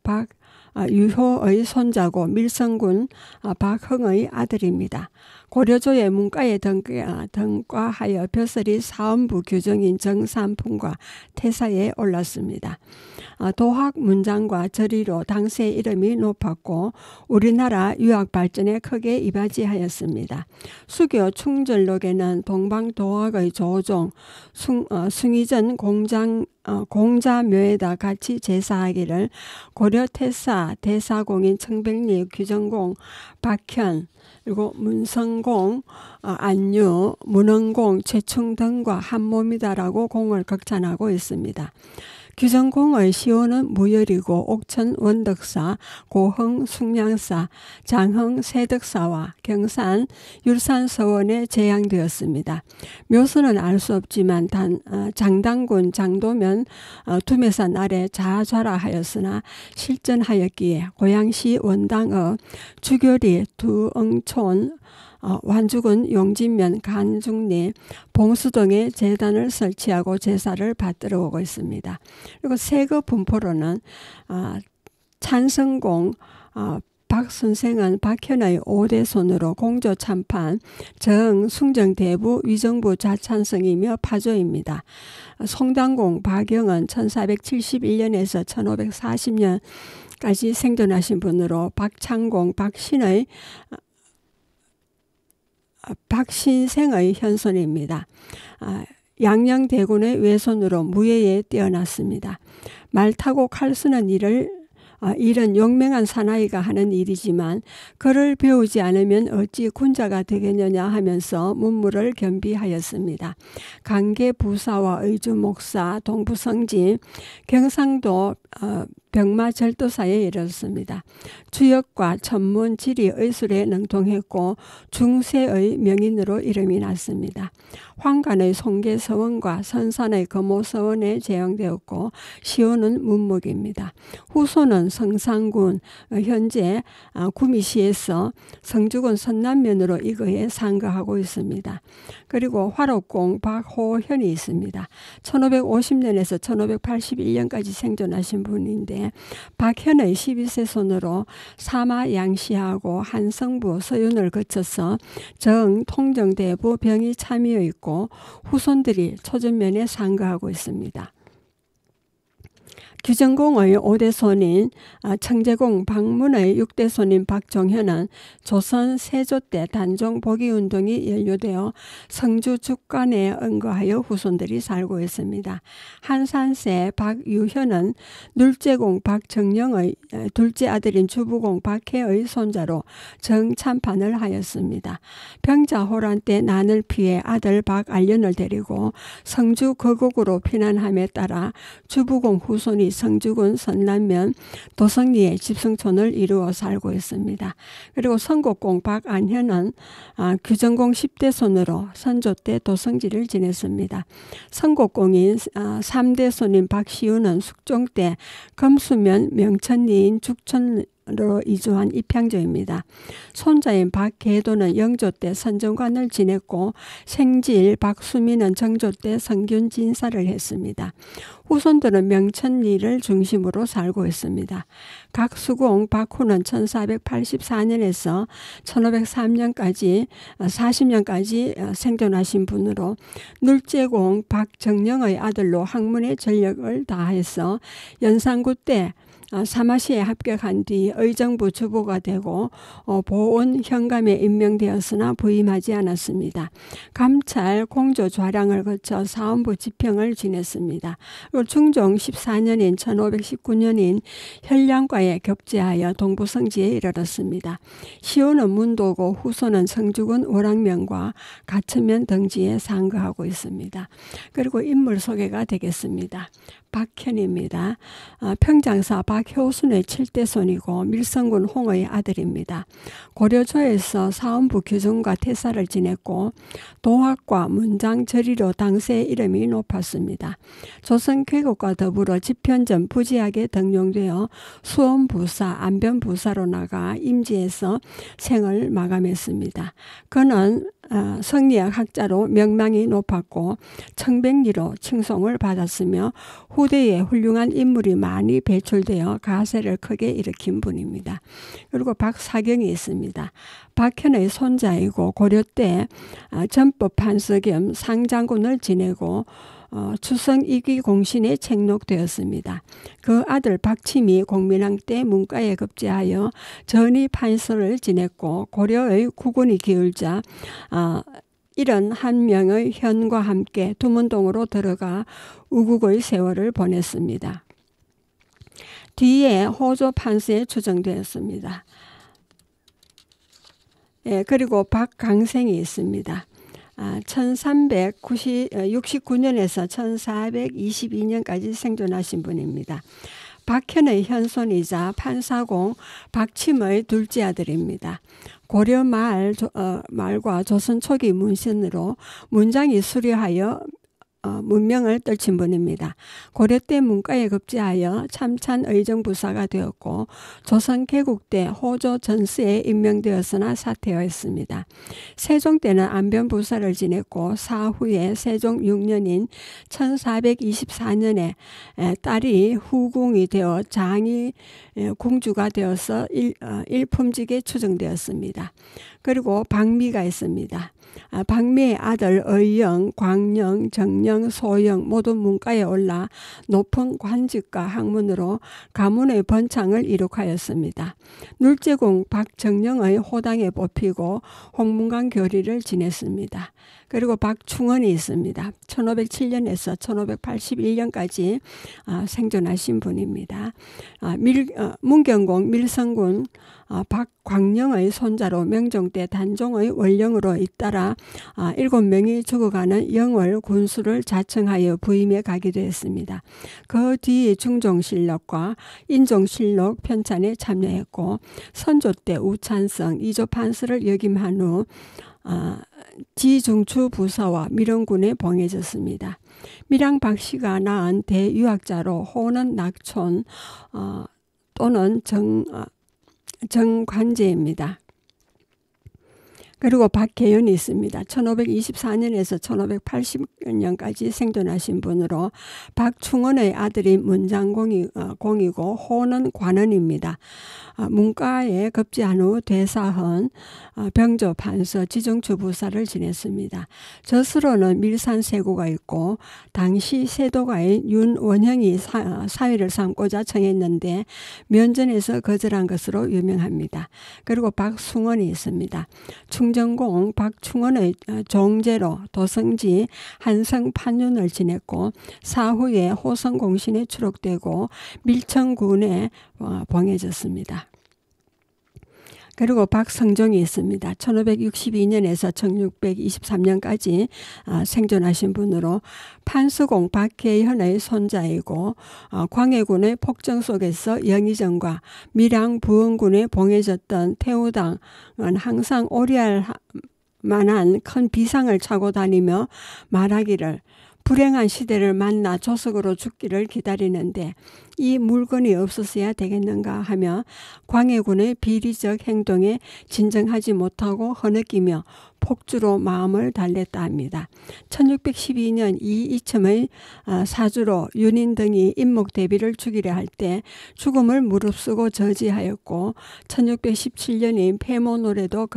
S1: 유효의 손자고 밀성군 박흥의 아들입니다. 고려조의 문과에 등과하여 벼슬이 사원부 규정인 정삼품과 태사에 올랐습니다. 도학 문장과 저리로 당시의 이름이 높았고 우리나라 유학 발전에 크게 이바지하였습니다. 수교 충절록에는 동방도학의 조종 숭의전 공자묘에다 같이 제사하기를 고려 태사 대사공인 청백리 규정공 박현 그리고 문성공, 안유, 문흥공, 최충 등과 한 몸이다라고 공을 극찬하고 있습니다. 규정공의 시호는 무열이고 옥천 원덕사, 고흥 숭량사, 장흥 세덕사와 경산 율산서원에 제향되었습니다. 묘수는 알 수 없지만 장당군 장도면 두매산 아래 자좌라하였으나 실전하였기에 고양시 원당의 주교리 두엉촌 완죽은 용진면 간중리 봉수동에 제단을 설치하고 제사를 받들어 오고 있습니다. 그리고 세거 분포로는 찬성공 박선생은 박현의 5대 손으로 공조 참판 정숭정대부 위정부 자찬성이며 파조입니다. 송당공 박영은 1471년에서 1540년까지 생존하신 분으로 박창공 박신생의 현손입니다. 양녕대군의 외손으로 무예에 뛰어났습니다. 말 타고 칼 쓰는 일은 용맹한 사나이가 하는 일이지만 그를 배우지 않으면 어찌 군자가 되겠느냐 하면서 문무를 겸비하였습니다. 강계 부사와 의주 목사, 동부성지, 경상도 병마절도사에 이르렀습니다. 주역과 천문, 지리, 의술에 능통했고 중세의 명인으로 이름이 났습니다. 황간의 송계서원과 선산의 금호서원에 제왕되었고 시호는 문목입니다. 후손은 성상군, 현재 구미시에서 성주군 선남면으로 이거에 상거하고 있습니다. 그리고 화록공 박호현이 있습니다. 1550년에서 1581년까지 생존하신 분인데 박현의 12세 손으로 사마 양시하고 한성부 서윤을 거쳐서 정통정대부 병이 참여 있고 후손들이 초전면에 상거하고 있습니다. 규정공의 5대 손인 청제공 박문의 6대 손인 박종현은 조선 세조 때 단종 복위운동이 연루되어 성주 죽간에 응거하여 후손들이 살고 있습니다. 한산세 박유현은 눌제공 박정영의 둘째 아들인 주부공 박해의 손자로 정참판을 하였습니다. 병자호란 때 난을 피해 아들 박알련을 데리고 성주 거곡으로 피난함에 따라 주부공 후손이 성주군 선남면 도성리에 집성촌을 이루어 살고 있습니다. 그리고 성곡공 박안현은 규정공 10대 손으로 선조 때 도성지를 지냈습니다. 성곡공인 3대 손인 박시우는 숙종 때 금수면 명천리인 죽천로 이주한 입향조입니다. 손자인 박계도는 영조 때 선정관을 지냈고 생질 박수민은 정조 때 성균 진사를 했습니다. 후손들은 명천리를 중심으로 살고 있습니다. 각수공 박후는 1484년에서 1503년까지 40년까지 생존하신 분으로 눌제공 박정영의 아들로 학문의 전력을 다해서 연산구 때 사마시에 합격한 뒤 의정부 주보가 되고 보온 현감에 임명되었으나 부임하지 않았습니다. 감찰 공조 좌량을 거쳐 사원부 지평을 지냈습니다. 중종 14년인 1519년인 현량과에 격제하여 동부성지에 이르렀습니다. 시호는 문도고 후손은 성주군 월왕면과 가천면 등지에 상거하고 있습니다. 그리고 인물 소개가 되겠습니다. 박현입니다. 평장사 박효순의 7대 손이고 밀성군 홍의 아들입니다. 고려조에서 사원부 규정과 태사를 지냈고 도학과 문장 절의로 당세의 이름이 높았습니다. 조선개국과 더불어 집현전 부지학에 등용되어 수원부사, 안변부사로 나가 임지에서 생을 마감했습니다. 그는 성리학 학자로 명망이 높았고 청백리로 칭송을 받았으며 후대에 훌륭한 인물이 많이 배출되어 가세를 크게 일으킨 분입니다. 그리고 박사경이 있습니다. 박현의 손자이고 고려 때 전법 판서 겸 상장군을 지내고 추성 2기 공신에 책록되었습니다. 그 아들 박침이 공민왕 때 문과에 급제하여 전이 판서를 지냈고 고려의 국군이 기울자 71명의 현과 함께 두문동으로 들어가 우국의 세월을 보냈습니다. 뒤에 호조 판서에 추정되었습니다. 그리고 박강생이 있습니다. 1369년에서 1422년까지 생존하신 분입니다. 박현의 현손이자 판사공 박침의 둘째 아들입니다. 고려 말과 조선 초기 문신으로 문장이 수려하여 문명을 떨친 분입니다. 고려 때 문과에 급제하여 참찬 의정부사가 되었고 조선 개국 때 호조 전수에 임명되었으나 사퇴하였습니다. 세종 때는 안변부사를 지냈고 사후에 세종 6년인 1424년에 딸이 후궁이 되어 장이 공주가 되어서 일품직에 추정되었습니다. 그리고 박미가 있습니다. 박미의 아들 의영, 광영, 정영, 소영 모두 문과에 올라 높은 관직과 학문으로 가문의 번창을 이룩하였습니다. 눌제공 박정영의 호당에 뽑히고 홍문관 교리를 지냈습니다. 그리고 박충원이 있습니다. 1507년에서 1581년까지 생존하신 분입니다. 문경공 밀성군 박광영의 손자로 명종 때 단종의 원령으로 잇따라 7명이 죽어가는 영월 군수를 자청하여 부임해 가기도 했습니다. 그 뒤 중종실록과 인종실록 편찬에 참여했고 선조 때 우찬성, 이조판서를 역임한 후 지중추 부사와 밀원군에 봉해졌습니다. 밀양 박씨가 낳은 대유학자로 호는 낙촌 또는 정관제입니다. 그리고 박혜연이 있습니다. 1524년에서 1580년까지 생존하신 분으로 박충원의 아들이 문장공이고 호는 관원입니다. 문과에 급제한 후 대사헌, 병조, 판서, 지정주부사를 지냈습니다. 저수로는 밀산 세고가 있고 당시 세도가인 윤원형이 사위를 삼고자 청했는데 면전에서 거절한 것으로 유명합니다. 그리고 박숭원이 있습니다. 충정공 박충원의 종제로 도성지 한성 판윤을 지냈고 사후에 호성공신에 추록되고 밀천군에 봉해졌습니다. 그리고 박성종이 있습니다. 1562년에서 1623년까지 생존하신 분으로 판수공 박혜현의 손자이고 광해군의 폭정 속에서 영의정과 밀양 부원군에 봉해졌던 태우당은 항상 오리할 만한 큰 비상을 차고 다니며 말하기를 불행한 시대를 만나 조석으로 죽기를 기다리는데 이 물건이 없었어야 되겠는가 하며 광해군의 비리적 행동에 진정하지 못하고 허느끼며 폭주로 마음을 달랬다 합니다. 1612년 이이첨의 사주로 윤인 등이 임목대비를 죽이려 할 때 죽음을 무릅쓰고 저지하였고 1617년인 폐모노래도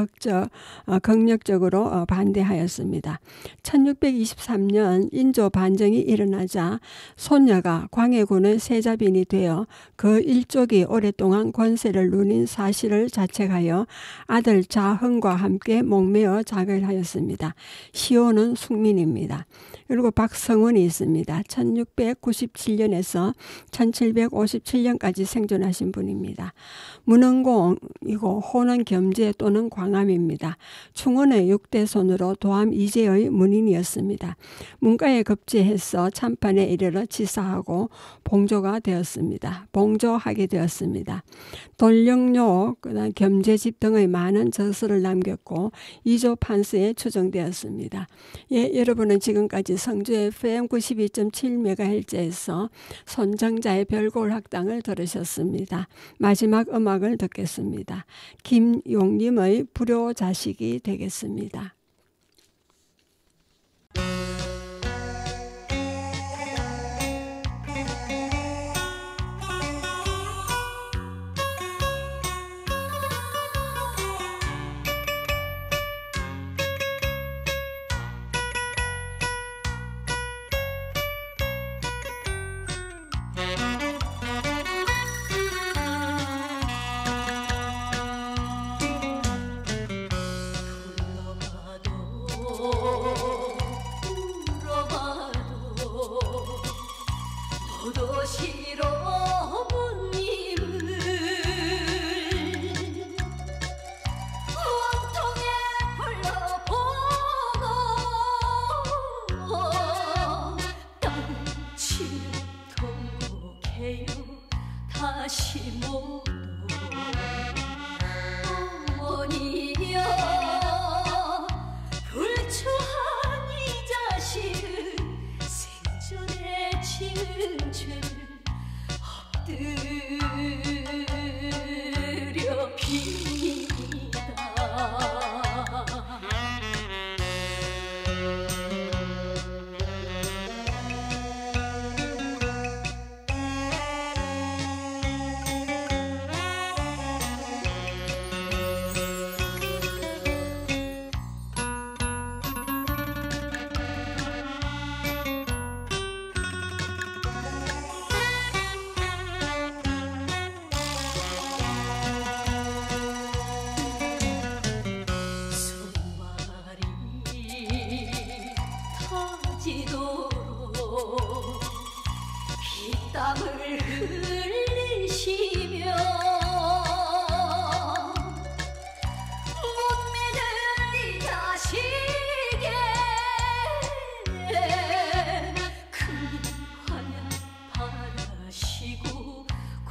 S1: 극력적으로 반대하였습니다. 1623년 인조 반정이 일어나자 손녀가 광해군의 세자빈이 되어 그 일족이 오랫동안 권세를 누린 사실을 자책하여 아들 자흥과 함께 목매어 작을 하였습니다. 시호는 숙민입니다. 그리고 박성원이 있습니다. 1697년에서 1757년까지 생존하신 분입니다. 문흥공이고 호는 겸제 또는 광암입니다. 충원의 6대손으로 도암 이제의 문인이었습니다. 문과에 급제해서 참판에 이르러 치사하고 봉조하게 되었습니다. 돌령료, 겸제집 등의 많은 저서를 남겼고 이조 판서에 추정되었습니다. 예, 여러분은 지금까지 성주 FM 92.7MHz에서 손정자의 별골 학당을 들으셨습니다. 마지막 음악을 듣겠습니다. 김용림의 불효자식이 되겠습니다.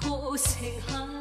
S3: 고생하